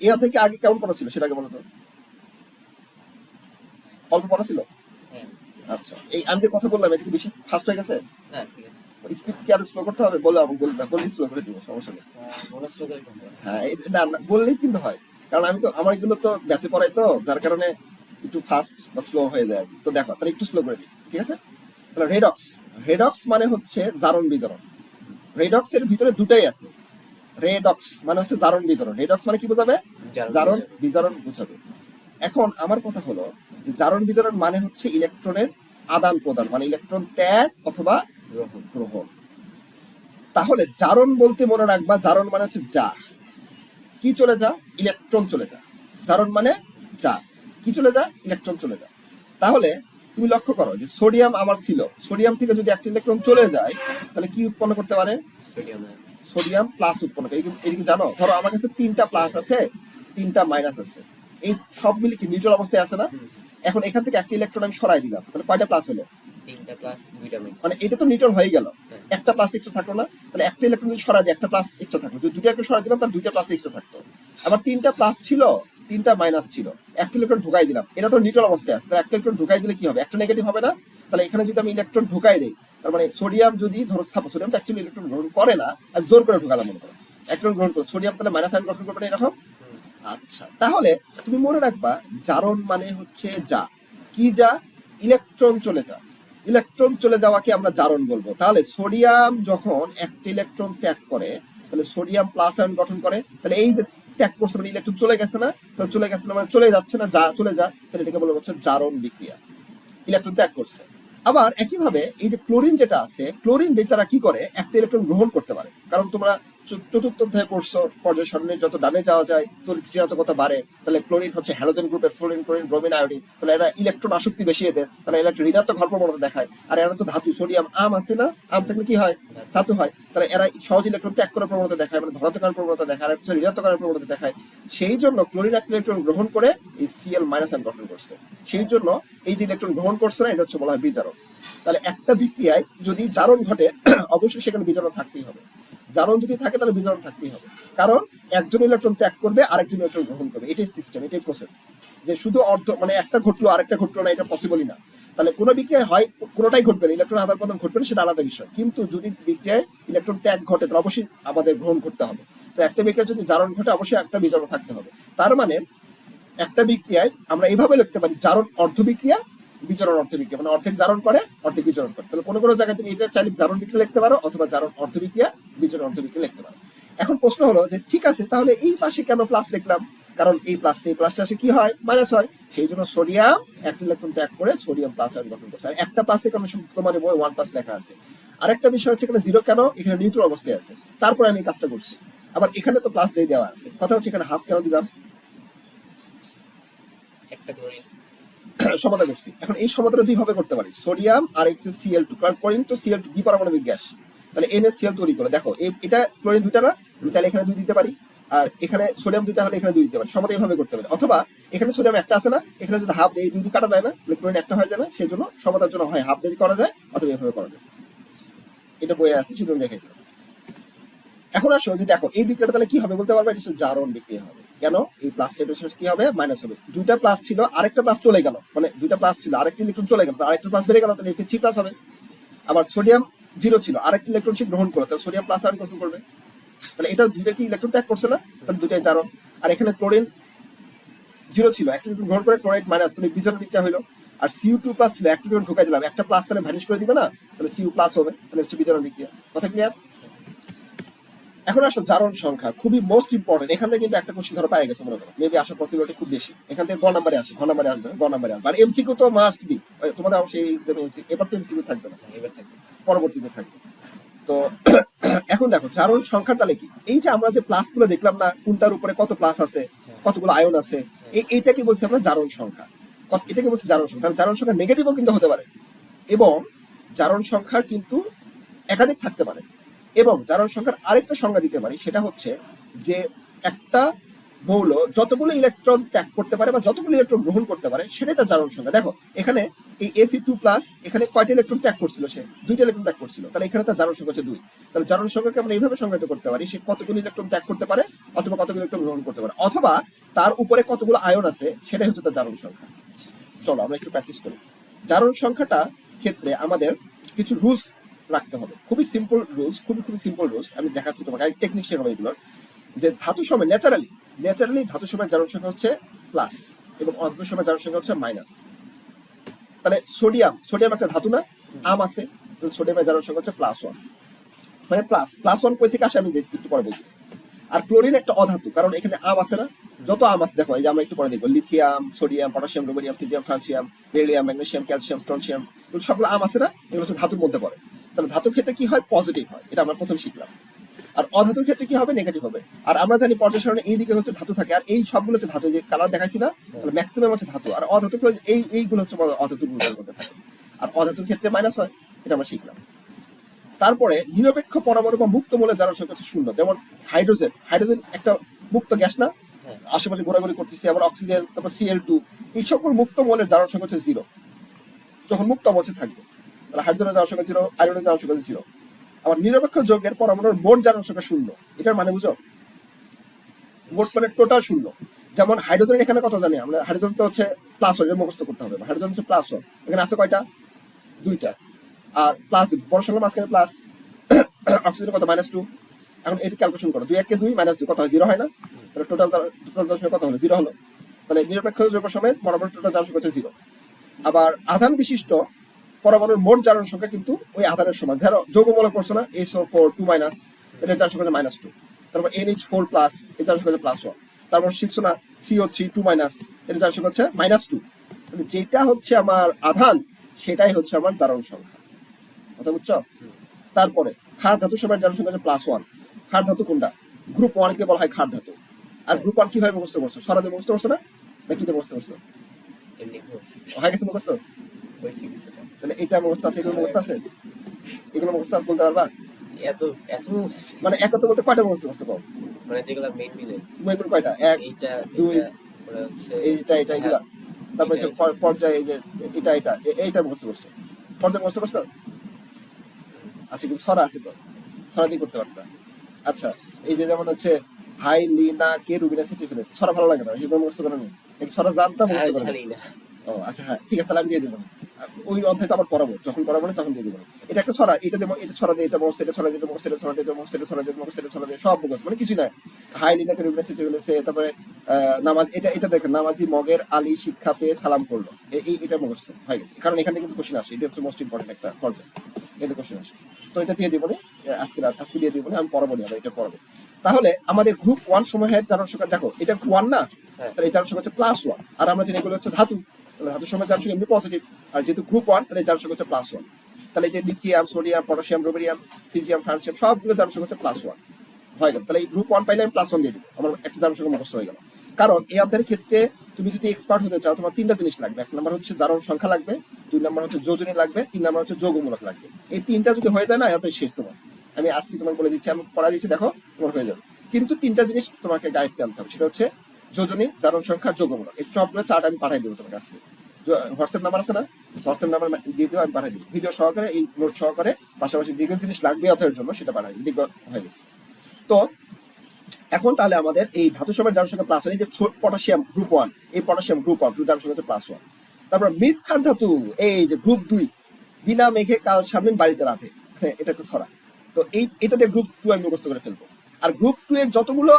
এরা থেকে আগে কেমন পড়া ছিল সেটা আগে বলো তো। অল্প পড়া ছিল? আচ্ছা, এই আমি যে কথা বললাম এটা কি বেশি ফাস্ট হয়ে গেছে? স্পিড কি আরো স্লো করতে হবে? বলে আমাকে বললে স্লো করে দিব, সমস্যা নেই। হ্যাঁ না না বললেই কিন্তু হয়, কারণ আমি তো আমার এগুলো তো ব্যাচে পড়াই, তো যার কারণে একটু ফাস্ট বা স্লো হয়ে যায় আর কি। তো দেখো তাহলে একটু স্লো করে দিই, ঠিক আছে? তাহলে রেডক্স, রেডক্স মানে হচ্ছে জারণ বিজারণ। রেডক্স এর ভিতরে দুটাই আছে, রেডক্স মানে হচ্ছে জারণ বিজারণ, রেডক্স মানে কি বোঝাবে, জারণ বিজারণ বোঝাবে। এখন আমার কথা হলো যে জারণ বিজারণ মানে হচ্ছে ইলেকট্রনের আদান প্রদান, মানে ইলেকট্রন ত্যাগ অথবা গ্রহণ। তাহলে জারণ বলতে মনে রাখবা, জারণ মানে হচ্ছে যা, কি চলে যা, ইলেকট্রন চলে যা। জারণ মানে যা, কি চলে যা, ইলেকট্রন চলে যা। তাহলে তুমি লক্ষ্য করো যে সোডিয়াম আমার ছিল, সোডিয়াম থেকে যদি একটা ইলেকট্রন চলে যায় তাহলে কি উৎপন্ন করতে পারে? সোডিয়াম প্লাস উৎপন্ন করে। এদিকে জানো, ধরো আমার কাছে 3টা প্লাস আছে, 3টা মাইনাস আছে, এই সব মিলে কি নিউট্রাল অবস্থায় আছে না? এখন এখান থেকে একটা ইলেকট্রন আমি সরাই দিলাম, তাহলে কয়টা প্লাস হলো? 3টা প্লাস 2টা মাইনাস, মানে এটা তো নিউট্রাল হয়ে গেল, একটা প্লাস এক্সট্রা থাকলো না? তাহলে একটা ইলেকট্রন যদি সরাই দিই একটা প্লাস এক্সট্রা থাকলো, যদি দুটো ইলেকট্রন সরাই দিলাম তাহলে 2টা প্লাস এক্সট্রা থাকতো। আবার 3টা প্লাস ছিল, 3টা মাইনাস ছিল, একটা ইলেকট্রন ঢুকাই দিলাম, এটা তো নিউট্রাল অবস্থায় আছে, তাহলে একটা ইলেকট্রন ঢুকাই দিলে কি হবে? একটা নেগেটিভ হবে না? তাহলে এখানে যদি আমি ইলেকট্রন ঢুকাই দেই, তার মানে সোডিয়াম যদি ধরো সোডিয়াম তো অ্যাকচুয়ালি ইলেকট্রন গ্রহণ করে না, আমি জোর করে ঢুকালাম মনে করো, ইলেকট্রন গ্রহণ করে সোডিয়াম তাহলে মাইনাস আয়ন গঠন করবে না এরকম। আচ্ছা, তাহলে তুমি মনে রাখবা জারণ মানে হচ্ছে যা, কি যা? ইলেকট্রন চলে যা, ইলেকট্রন চলে যাওয়াকে আমরা জারণ বলবো। তাহলে সোডিয়াম যখন একটা ইলেকট্রন ত্যাগ করে তাহলে সোডিয়াম প্লাস আয়ন গঠন করে, তাহলে এই যে ত্যাগ করছে মানে ইলেকট্রন চলে গেছে না, তাহলে চলে গেছে না মানে চলে যাচ্ছে না, যা চলে যা, তাহলে এটাকে বলা হচ্ছে জারণ বিক্রিয়া, ইলেকট্রন ত্যাগ করছে। আবার একইভাবে এই যে ক্লোরিন যেটা আছে, ক্লোরিন বেচারা কি করে? একটা ইলেকট্রন গ্রহণ করতে পারে, কারণ তোমরা চতুর্থ অধ্যায়ে পড়ছো পর্যায় সারণী যত ডানে যাওয়া যায় তরিৎক্রিয়াত্মকতা বাড়ে, তাহলে ক্লোরিন হচ্ছে হ্যালোজেন গ্রুপের, ফ্লোরিন, ক্লোরিন, ব্রোমিন, আয়োডিন, তাহলে এরা ইলেকট্রন আসক্তি বেশি এদের, তাহলে ইলেকট্রন ঋণাত্মক ঘর প্রবণতা দেখায়। আর এরা তো ধাতু, সোডিয়াম, আম আছে না, আম থাকলে কি হয়? ধাতু হয়, তাহলে এরা সহজ ইলেকট্রন ত্যাগ করার প্রবণতা দেখায়, মানে ধনাত্মক প্রবণতা দেখায়, আর হচ্ছে ঋণাত্মক প্রবণতা দেখায়। সেই জন্য ক্লোরিন একটা ইলেকট্রন গ্রহণ করে এই Cl মাইনাস আয়ন গঠন করছে, সেই জন্য এই যে ইলেকট্রন গ্রহণ করছে না, এটা হচ্ছে বলা হয় বিজারণ। তাহলে একটা বিক্রিয়ায় যদি জারণ ঘটে অবশ্যই সেখানে বিজারণ থাকতেই হবে, জারণ যদি থাকে তাহলে বিজারণ থাকতেই হবে, কারণ একজন ইলেকট্রন ত্যাগ করবে আরেকজন ইলেকট্রন গ্রহণ করবে, এটাই সিস্টেম, এটাই প্রসেস। যে শুধু অর্ধ মানে একটা ঘটলো আরেকটা ঘটলো না, এটা পসিবলই না। তাহলে কোনো বিক্রিয়ায় হয় কোনোটাই ঘটবে না, ইলেকট্রন আদান প্রদান ঘটবে না, সেটা আলাদা বিষয়, কিন্তু যদি বিক্রিয়ায় ইলেকট্রন ত্যাগ ঘটে তাহলে অবশ্যই আমাদের গ্রহণ করতে হবে। তো একটা বিক্রিয়া যদি জারণ ঘটে অবশ্যই একটা বিজারণ থাকতে হবে। তার মানে একটা বিক্রিয়ায় আমরা এইভাবে লিখতে পারি জারণ অর্ধ বিক্রিয়া, বিচরণ অর্ধ বিক্রিয়া, মানে অর্ধেক জারণ করে অর্ধেক বিচরণ করে। তাহলে কোনো কোনো জায়গায় তুমি এটা চাইলে জারণ বিক্রিয়া লিখতে পারো, অথবা জারণ অর্ধ বিক্রিয়া, বিচরণ অর্ধ বিক্রিয়া লিখতে পারো। এখন প্রশ্ন হলো যে ঠিক আছে, তাহলে এই পাশে কেন প্লাস লিখলাম? কারণ এই প্লাসটা আসে কি হয়? মাইনাস হয়। সেই জন্য সোডিয়াম একটা ইলেকট্রন ত্যাগ করে সোডিয়াম প্লাস আয়ন গঠন করছে। আর একটা প্লাস থেকে তোমার বই 1+ লেখা আছে। আরেকটা বিষয় হচ্ছে এখানে 0 কেন? এখানে নিউট্রাল অবস্থায় আছে, তারপরে আমি কাজটা করছি। আবার এখানে তো প্লাস দিয়ে দেওয়া আছে, কথা হচ্ছে এখানে হাফ কেন দিলাম? একটা ক্লোরিন সমাধান করছি। এখন এই সমাধানটা দুইভাবে করতে পারি, সোডিয়াম আর হচ্ছে Cl2, কারণ ক্লোরিন তো Cl2 দ্বিপারমাণবিক গ্যাস, তাহলে NaCl তৈরি করে। দেখো এটা ক্লোরিন দুইটা না, আমি চাইলে এখানে 2 দিতে পারি, আর এখানে সোডিয়াম দুইটা হলে এখানে 2 দিতে পারি, সমাধান এইভাবে করতে পারি। অথবা এখানে সোডিয়াম একটা আছে না, এখানে যদি হাফ এই 2 কাটা যায় না, তাহলে ক্লোরিন একটা হয়ে যায় না, সেই জন্য সমাধানের জন্য হয় হাফ দিয়ে করা যায়, অথবা এভাবে করা যায়। এটা বইয়ে আছে, সেজন্য দেখাই দিলাম। এখন আসো যে দেখো এই বিক্রিয়াটা তাহলে কি হবে বলতে পারবে? এটা হচ্ছে জারণ বিক্রিয়া হবে। কেন? এই প্লাস টাইপের কি হবে? মাইনাস হবে। দুইটা প্লাস ছিল আরেকটা প্লাস চলে গেল, মানে দুইটা প্লাস ছিল আরেকটা ইলেকট্রন চলে গেল, আরেকটা প্লাস বেড়ে গেল, তাহলে Fe3+ হবে। আবার সোডিয়াম 0 ছিল আরেকটা ইলেকট্রন সে গ্রহণ করলো, তাহলে সোডিয়াম প্লাস আয়ন গ্রহণ করবে, তাহলে এটা দুইটা কি ইলেকট্রন ত্যাগ করছে না, তাহলে দুইটাই জারণ। আর এখানে ক্লোরিন 0 ছিল একটা ইলেকট্রন গ্রহণ করে ক্লোরাইড মাইনাস, তাহলে বিজারণ বিক্রিয়া হলো। আর Cu2+ ছিল একটা ইলেকট্রন ঢুকাই দিলাম, একটা প্লাস তাহলে ভ্যানিশ করে দিবে না, তাহলে Cu+ হবে, তাহলে হচ্ছে বিজারণ বিক্রিয়া। কথা ক্লিয়ার? এখন আসো জারণ সংখ্যা, খুবই মোস্ট ইম্পর্টেন্ট। এখান থেকে কিন্তু একটা কোশ্চেন ধরো পাই গেছে, মনে করো মেবি আসার পসিবিলিটি খুব বেশি। এখান থেকে গ নাম্বারে আসে, ঘ নাম্বারে আসবে, গ নাম্বারে আসবে। আর এমসিকিউ তো মাস্ট বি, তোমাদের অবশ্যই এই এক্সামে এমসিকিউ, এবার তো এমসিকিউ থাকবে না, এবার থাকবে, পরবর্তীতে থাকবে। তো এখন দেখো জারণ সংখ্যাটা কি, এই যে আমরা যে প্লাস গুলো দেখলাম না, কোনটার উপরে কত প্লাস আছে, কতগুলো আয়ন আছে, এইটা কি বলছি আমরা? জারণ সংখ্যা। এটাকে বলছি জারণ সংখ্যা। জারণ সংখ্যা নেগেটিভও কিন্তু হতে পারে, এবং জারণ সংখ্যা কিন্তু একাধিক থাকতে পারে। এবং জারণ সংখ্যার আরেকটা সংজ্ঞা দিতে পারি, সেটা হচ্ছে যে একটা মৌল যতগুলো ইলেকট্রন ত্যাগ করতে পারে বা যতগুলো ইলেকট্রন গ্রহণ করতে পারে সেটাই তার জারণ সংখ্যা। দেখো এখানে এই Fe2+, এখানে কয়টা ইলেকট্রন ত্যাগ করছিল? সে 2টা ইলেকট্রন ত্যাগ করছিল, তাহলে এখানে তার জারণ সংখ্যা হচ্ছে 2। তাহলে জারণ সংখ্যাকে আমরা এইভাবে সংজ্ঞায়িত করতে পারি, সে কতগুলো ইলেকট্রন ত্যাগ করতে পারে অথবা কতগুলো ইলেকট্রন গ্রহণ করতে পারে, অথবা তার উপরে কতগুলো আয়ন আছে, সেটাই হচ্ছে তার জারণ সংখ্যা। চলো আমরা একটু প্র্যাকটিস করি। জারণ সংখ্যাটা ক্ষেত্রে আমাদের কিছু রুলস রাখতে হবে, খুবই সিম্পল রুলস, খুবই সিম্পল রুলস। আমি দেখাচ্ছি তোমাকে, আর টেকনিক শেখাবো এগুলোর। যে ধাতু সময় ন্যাচারালি ধাতু সময় জারণ সংখ্যা হচ্ছে প্লাস, এবং অধাতু সময় জারণ সংখ্যা হচ্ছে মাইনাস। তাহলে সোডিয়াম একটা ধাতু না, আম আছে, তাহলে সোডিয়ামের জারণ সংখ্যা হচ্ছে +1, মানে +1 কই থেকে আসে আমি একটু পরে বলতেছি। আর ক্লোরিন একটা অধাতু, কারণ এখানে আম আছে না, যত আম আছে দেখো, এই যে আমরা একটু পরে দেখবো, lithium, sodium, potassium, rubidium, caesium, francium, beryllium, magnesium, calcium, strontium, এগুলো সবগুলো আম আছে না, এগুলো হচ্ছে ধাতুর মধ্যে পড়ে। তাহলে ধাতুর ক্ষেত্রে কি হয়? পজিটিভ হয়, এটা আমরা প্রথম শিখলাম। আর অধাতুর ক্ষেত্রে কি হবে? নেগেটিভ হবে। আর আমরা জানি পর্যায় সারণী এই দিকে হচ্ছে ধাতু থাকে, আর এই সবগুলো হচ্ছে ধাতু, যে কালার দেখাইছি না, তাহলে ম্যাক্সিমাম হচ্ছে ধাতু, আর অধাতুর এইগুলো হচ্ছে অধাতুর গ্রুপের মধ্যে থাকে। আর অধাতুর ক্ষেত্রে মাইনাস হয়, এটা আমরা শিখলাম। তারপরে নিরপেক্ষ পরমাণু বা মুক্ত মৌলের জারণ সংখ্যা হচ্ছে শূন্য। যেমন হাইড্রোজেন, হাইড্রোজেন একটা মুক্ত গ্যাস না, হ্যাঁ। আশেপাশে ঘোরাঘুরি করতেছে। আবার অক্সিজেন, তারপর Cl2, এই সকল মুক্ত মৌলের জারণ সংখ্যা হচ্ছে 0 যখন মুক্ত অবস্থায় থাকবে। তাহলে হাইড্রোজেনের জারণ সংখ্যা 0, আয়রনের জারণ সংখ্যা 0। আবার নিরপেক্ষ যৌগের পরমাণুর মোট জারণ সংখ্যা 0। এটার মানে বুঝো, মোট মানে টোটাল 0। যেমন হাইড্রোজেনের এখানে কত জানি আমরা? হাইড্রোজেন তো হচ্ছে +1, এটা মুখস্থ করতে হবে। হাইড্রোজেন হচ্ছে +1, এখানে আছে কয়টা? 2টা। আর প্লাস বড় সংখ্যা মাঝখানে প্লাস। অক্সিজেন কত? -2। এখন এটা ক্যালকুলেশন করো, 2 1 কে 2 -2 কত হয়? 0 হয় না? তাহলে টোটাল কত হলো? 0 হলো। তাহলে নিরপেক্ষ যৌগ সময়ের পরমাণুর টোটাল জারণ সংখ্যা হচ্ছে 0। আবার আধান বিশিষ্ট পরমাণুর মোট জারণ সংখ্যা কিন্তু ওই আধানের সমান। ধরো যৌগমূলক পড়ছো না, SO4 2-, এর জারণ সংখ্যা হচ্ছে -2। তারপর NH4+, এর জারণ সংখ্যা হচ্ছে +1। তারপর শিখছো না CO3 2-, এর জারণ সংখ্যা হচ্ছে -2। তাহলে যেটা হচ্ছে আমার আধান, সেটাই হচ্ছে আমার জারণ সংখ্যা। কথা বুঝছো? তারপরে ক্ষার ধাতু সময়ের জারণ সংখ্যা হচ্ছে +1। ক্ষার ধাতু কোনটা? গ্রুপ 1 কে বলা হয় ক্ষার ধাতু। আর গ্রুপ 1 কিভাবে মুখস্থ করছো? সরাসরি মুখস্থ করছো না, নাকি তো মুখস্থ করছো? এমনি করছি, হয়ে গেছে মুখস্থ? হয়েছে কিছুটা। তাহলে এটা মুখস্থ আছে, এগুলো মুখস্থ আছে, এগুলো মুখস্থ বলতে পারবা? এত এত মুশকিল। মানে একত্র বলতে কয়টা মুখস্থ করছো? কও মানে যেগুলো মেইন মিলে মেনগুলো কয়টা? 1 এইটা 2 এটা পরে হচ্ছে এইটা এগুলা। তারপরে হচ্ছে পর্যায়ে, এই যে এইটা মুখস্থ করছো। পর্যায়ে মুখস্থ করছো? আচ্ছা, কিন্তু ছড়া আছে তো, ছড়া দিয়ে করতে পারতা। আচ্ছা, এই যে যেমন হচ্ছে হাই লিনা কে রুবিনা সিটি ফেলেছে, ছড়া ভালো লাগে না, সেগুলো মুখস্থ করে নি, ছড়া জানতাম মুখস্থ করে নি। জানি না। ও আচ্ছা, হ্যাঁ ঠিক আছে, তাহলে আমি দিয়ে দিব। ওই অধ্যায় তো আবার পড়াবো, যখন পড়াবো না তখন দিয়ে দিব। এটা একটা ছড়া, এটা দেবো, এটা ছড়া দিয়ে, এটা মুখস্থ, এটা ছড়া দিয়ে, এটা মুখস্থ, এটা ছড়া দিয়ে, এটা মুখস্থ, এটা ছড়া দিয়ে, মুখস্থ, এটা ছড়া দিয়ে, সব মুখস্থ, মানে কিছু নাই। হাই লিনা কে রুবিনা সিটি ফেলেছে, তারপরে নামাজ, এটা দেখেন, নামাজি মগের আলী শিক্ষা পেয়ে সালাম করলো, এটা মুখস্থ হয়ে গেছে। কারণ এখান থেকে কিন্তু কোশ্চেন আসে, এটা হচ্ছে মোস্ট ইম্পর্টেন্ট একটা পর্যায়ে, এটা কোশ্চেন আসে। তো এটা দিয়ে দিব না আজকে দিয়ে দিব না, আমি পড়াবো না, এটা পড়াবো। তাহলে আমাদের গ্রুপ 1 সমূহের জারণ সংখ্যা দেখো, এটা 1 না, তাহলে এই জারণ সংখ্যা হচ্ছে +1। আর আমরা জানি এগুলো হচ্ছে ধাতু, তাহলে ধাতুর সময় জারণ সংখ্যা এমনি পজিটিভ। আর যেহেতু গ্রুপ 1, তাহলে জারণ সংখ্যা হচ্ছে +1। তাহলে এই যে lithium, sodium, potassium, rubidium, caesium, francium, সবগুলো জারণ সংখ্যা হচ্ছে +1 হয়ে গেল। তাহলে এই গ্রুপ 1 পাইলে আমি +1 দিয়ে দিব, আমার একটা জারণ সংখ্যা মুখস্থ হয়ে গেল। কারণ এই অধ্যায়ের ক্ষেত্রে তুমি যদি এক্সপার্ট হতে চাও, তোমার 3টা জিনিস লাগবে। 1 নম্বর হচ্ছে জারণ সংখ্যা লাগবে, 2 নম্বর হচ্ছে যোজনী লাগবে, 3 নম্বর হচ্ছে যৌগমূলক লাগবে। এই 3টা যদি হয়ে যায় না, এতই শেষ তোমার। আমি আজকে তোমাকে বলে দিচ্ছি, আমি পড়া দিচ্ছি, দেখো তোমার হয়ে যাবে। কিন্তু 3টা জিনিস তোমাকে গাইডতে আনতে হবে, সেটা হচ্ছে যোজনী, জারণ সংখ্যা, যৌগমূলক। এই সবগুলো চার্ট আমি পাঠিয়ে দেবো তোমার কাছে। হোয়াটসঅ্যাপ নাম্বার আছে না, হোয়াটসঅ্যাপ নাম্বার দিয়ে দেবো, আমি পাঠিয়ে দেবো ভিডিও সহকারে, এই নোট সহকারে, পাশাপাশি যে জিনিস লাগবে অধ্যায়ের জন্য সেটা পাঠিয়ে দিই, দেখবো হয়ে গেছে। তো এখন তাহলে আমাদের এই ধাতু সময়ের জারণ সংখ্যা +1, এই যে পটাশিয়াম গ্রুপ 1, এই পটাশিয়াম গ্রুপ 1 জারণ সংখ্যা হচ্ছে +1। তারপর মৃৎ ক্ষার ধাতু, এই যে গ্রুপ 2, বিনা মেঘে কাল সামনে বাড়িতে রাতে, হ্যাঁ এটা একটা ছড়া। তো এটা দিয়ে গ্রুপ 2 আমি মুখস্থ করে ফেলবো। আর গ্রুপ 2 এর যতগুলো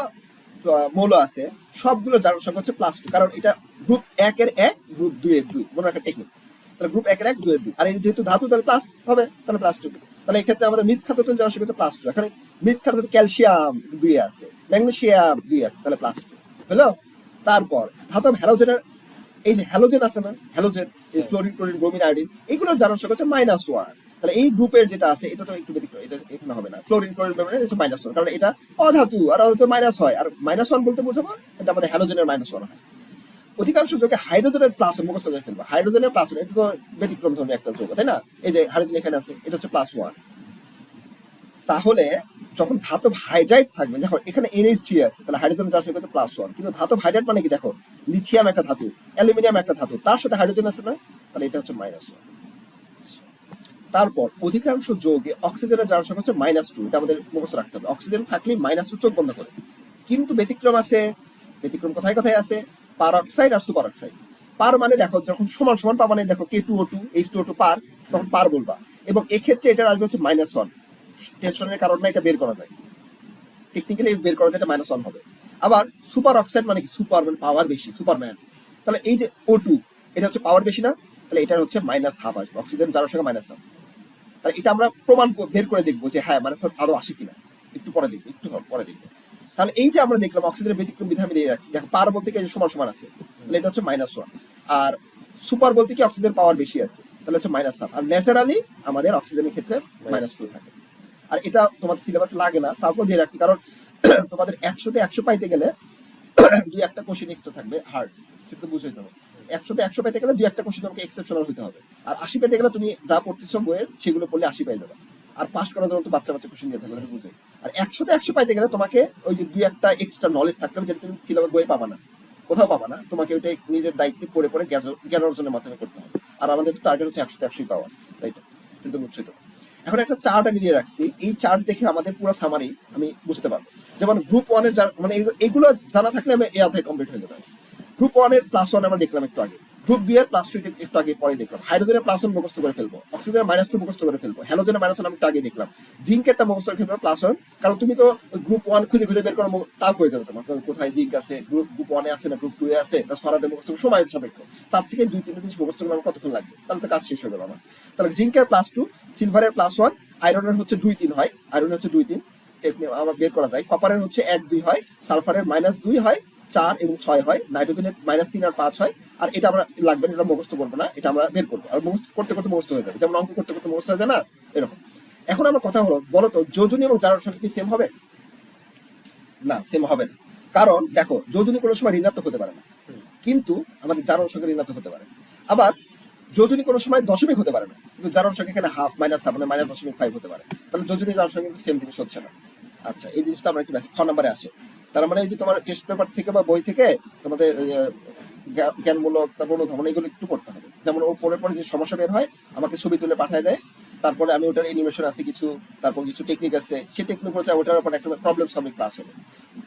মৌল আছে, সবগুলো জারণ সংখ্যা হচ্ছে +2, কারণ এটা গ্রুপ 1 এর 1, গ্রুপ 2 এর 2, মনে রাখার টেকনিক। তাহলে গ্রুপ 1 এর 1, 2 এর 2, আর এই যেহেতু ধাতু, তাহলে প্লাস হবে, তাহলে +2। তাহলে এই ক্ষেত্রে আমাদের মৃৎ ক্ষার ধাতু জারণ সংখ্যা হচ্ছে +2। এখানে মৃৎ ক্ষার ধাতু ক্যালসিয়াম 2 আছে, ম্যাগনেসিয়াম 2 আছে, তাহলে +2 হলো। তারপর ধাতু হ্যালোজেনের, এই যে হ্যালোজেন আছে না, হ্যালোজেন, এই ফ্লোরিন, ক্লোরিন, ব্রোমিন, আয়োডিন, এইগুলোর জারণ সংখ্যা হচ্ছে -1। তাহলে এই গ্রুপের যেটা আছে, এটা তো একটু ব্যতিক্রম, এটা এখানে হবে না। ফ্লোরিন, ক্লোরিন, ব্রোমিন হচ্ছে -1, কারণ এটা অধাতু, আর অধাতু মাইনাস হয়। আর -1 বলতে বোঝাবো এটা আমাদের হ্যালোজেনের -1 হয়। অধিকাংশ যোগে হাইড্রোজেনের +1 মুখস্থ করে ফেলবো। হাইড্রোজেনের +1, এটা তো ব্যতিক্রম ধর্মী একটা যৌগ, তাই না? এই যে হাইড্রোজেন এখানে আছে, এটা হচ্ছে +1। তাহলে যখন ধাতব হাইড্রাইড থাকবে, দেখো এখানে NH3 আছে, তাহলে হাইড্রোজেনের জারণ সংখ্যা হচ্ছে +1। কিন্তু ধাতব হাইড্রাইড মানে কি? দেখো লিথিয়াম একটা ধাতু, অ্যালুমিনিয়াম একটা ধাতু, তার সাথে হাইড্রোজেন আছে না, তাহলে এটা হচ্ছে -1। তারপর অধিকাংশ যৌগে অক্সিজেনের জারণ সংখ্যা হচ্ছে -2, এটা আমাদের মুখস্থ রাখতে হবে। অক্সিজেন থাকলে -2 চোখ বন্ধ করে। কিন্তু ব্যতিক্রম আছে, ব্যতিক্রম কোথায় কোথায় আছে? পার অক্সাইড আর সুপার অক্সাইড। পার মানে দেখো যখন সমান সমান পাবা, মানে দেখো K2O2 H2O2 পার, তখন পার বলবা। এবং এক্ষেত্রে এটা আসবে হচ্ছে -1। টেনশনের কারণে এটা বের করা যায়, টেকনিক্যালি বের করা যায়, এটা -1 হবে। আবার সুপার অক্সাইড মানে কি? সুপার মানে পাওয়ার বেশি, সুপারম্যান। তাহলে এই যে O2, এটা হচ্ছে পাওয়ার বেশি না, তাহলে এটা হচ্ছে -1/2 আসবে, অক্সিজেন জারণ সংখ্যা -1। তাহলে এটা আমরা প্রমাণ বের করে দেখবো যে হ্যাঁ আরো আসে কিনা, একটু পরে দেখবো, একটু পরে দেখবো। তাহলে এই যে আমরা দেখলাম অক্সিজেনের ব্যতিক্রম বিধি আমি দিয়ে রাখছি, দেখো পার বলতে কি সমান সমান আছে, তাহলে এটা হচ্ছে -1। আর সুপার বলতে কি অক্সিজেন পাওয়ার বেশি আছে, তাহলে হচ্ছে -1/2। আর ন্যাচারালি আমাদের অক্সিজেনের ক্ষেত্রে -2 থাকে। আর এটা তোমাদের সিলেবাসে লাগে না, তারপর দিয়ে রাখছি কারণ তোমাদের 100-তে 100 পাইতে গেলে দুই একটা কোশ্চেন এক্সট্রা থাকবে হার্ড, সেটা তো বুঝেই যাবে। 100-তে 100 পাইতে গেলে দুই একটা কোশ্চেন তোমাকে এক্সেপশনাল হতে হবে, আর 80 পাইতে গেলে তুমি যা পড়তেছো বইয়ের সেগুলো পড়লে 80 পাই যাবে। আর পাস করার জন্য তো বাচ্চা বাচ্চা কোশ্চেন দিয়ে থাকবে, এটা বুঝে। আর 100-তে 100 পাইতে গেলে তোমাকে ওই যে দুই একটা এক্সট্রা নলেজ থাকতে হবে, যেটা তুমি সিলেবাস বইয়ে পাবা না, কোথাও পাবা না। তোমাকে ওইটা নিজের দায়িত্বে পড়ে পড়ে জ্ঞান অর্জনের মাধ্যমে করতে হবে। আর আমাদের তো টার্গেট হচ্ছে 100-তে 100 পাওয়া, তাই তো? কিন্তু বুঝছোই তো। এখন একটা চার্ট আমি দিয়ে রাখছি, এই চার্ট দেখে আমাদের পুরো সামারি আমি বুঝতে পারবো। যেমন গ্রুপ 1-এর মানে এগুলো জানা থাকলে আমি এই অধ্যায় কমপ্লিট হয়ে যাবে। গ্রুপ 1-এর +1 আমরা দেখলাম একটু আগে, গ্রুপ বি এর +2 একটু আগে পরে দেখলাম, হাইড্রোজেনের +1 মুখস্থ করে ফেলবো, অক্সিজেনের -2 মুখস্থ করে ফেলবো, হ্যালোজেনের -1 আমি একটু আগে দেখলাম, জিঙ্কেরটা মুখস্থ করে ফেলবো +1। কারণ তুমি তো গ্রুপ 1 খুঁজে খুঁজে বের করা টাফ হয়ে যাবে তোমার, কোথায় জিঙ্ক আছে, গ্রুপ 1-এ আছে না গ্রুপ 2-এ আছে, না সরাতে মুখস্থ সময় সাপেক্ষ। তার থেকে 2-3 জিনিস মুখস্থ করে আমার কতক্ষণ লাগবে, তাহলে তো কাজ শেষ হয়ে গেল আমার। তাহলে জিঙ্কের +2, সিলভারের +1, আয়রনের হচ্ছে 2-3 হয়, আয়রনের হচ্ছে 2-3 আমার বের করা যায়, কপারের হচ্ছে 1-2 হয়, সালফারের -2 হয়, 4 এবং 6 হয়, নাইট্রোজেনের -3 আর 5 হয়। আর এটা আমরা লাগবে না, এটা মুখস্থ করবো না, এটা আমরা বের করবো, আর মুখস্থ করতে করতে মুখস্থ হয়ে যাবে, যেমন অঙ্ক করতে করতে মুখস্থ হয়ে যায় না, এরকম। এখন আমার কথা হলো, বলো তো যোজনী এবং জারণ সংখ্যা কি সেম হবে? না, সেম হবে না। কারণ দেখো, যোজনী কোনো সময় ঋণাত্মক হতে পারে না, কিন্তু আমাদের জারণ সংখ্যা ঋণাত্মক হতে পারে। আবার যোজনী কোনো সময় দশমিক হতে পারে না, কিন্তু জারণ সংখ্যা এখানে হাফ -হাফ মানে -0.5 হতে পারে। তাহলে যোজনী জারণ সংখ্যা কিন্তু সেম জিনিস হচ্ছে না। আচ্ছা, এই জিনিসটা আমরা একটু খ নম্বরে আসে। তার মানে এই যে তোমার টেস্ট পেপার থেকে বা বই থেকে তোমাদের জ্ঞানমূলক, তারপর অনুধাবন, এগুলো একটু পড়তে হবে। যেমন ও পরে পরে যে সমস্যা বের হয় আমাকে ছবি তুলে পাঠায় দেয়, তারপরে আমি ওটার অ্যানিমেশন আছে কিছু, তারপর কিছু টেকনিক আছে, সেই টেকনিক হচ্ছে ওটার উপর একটা প্রবলেম সলভিং ক্লাস হবে।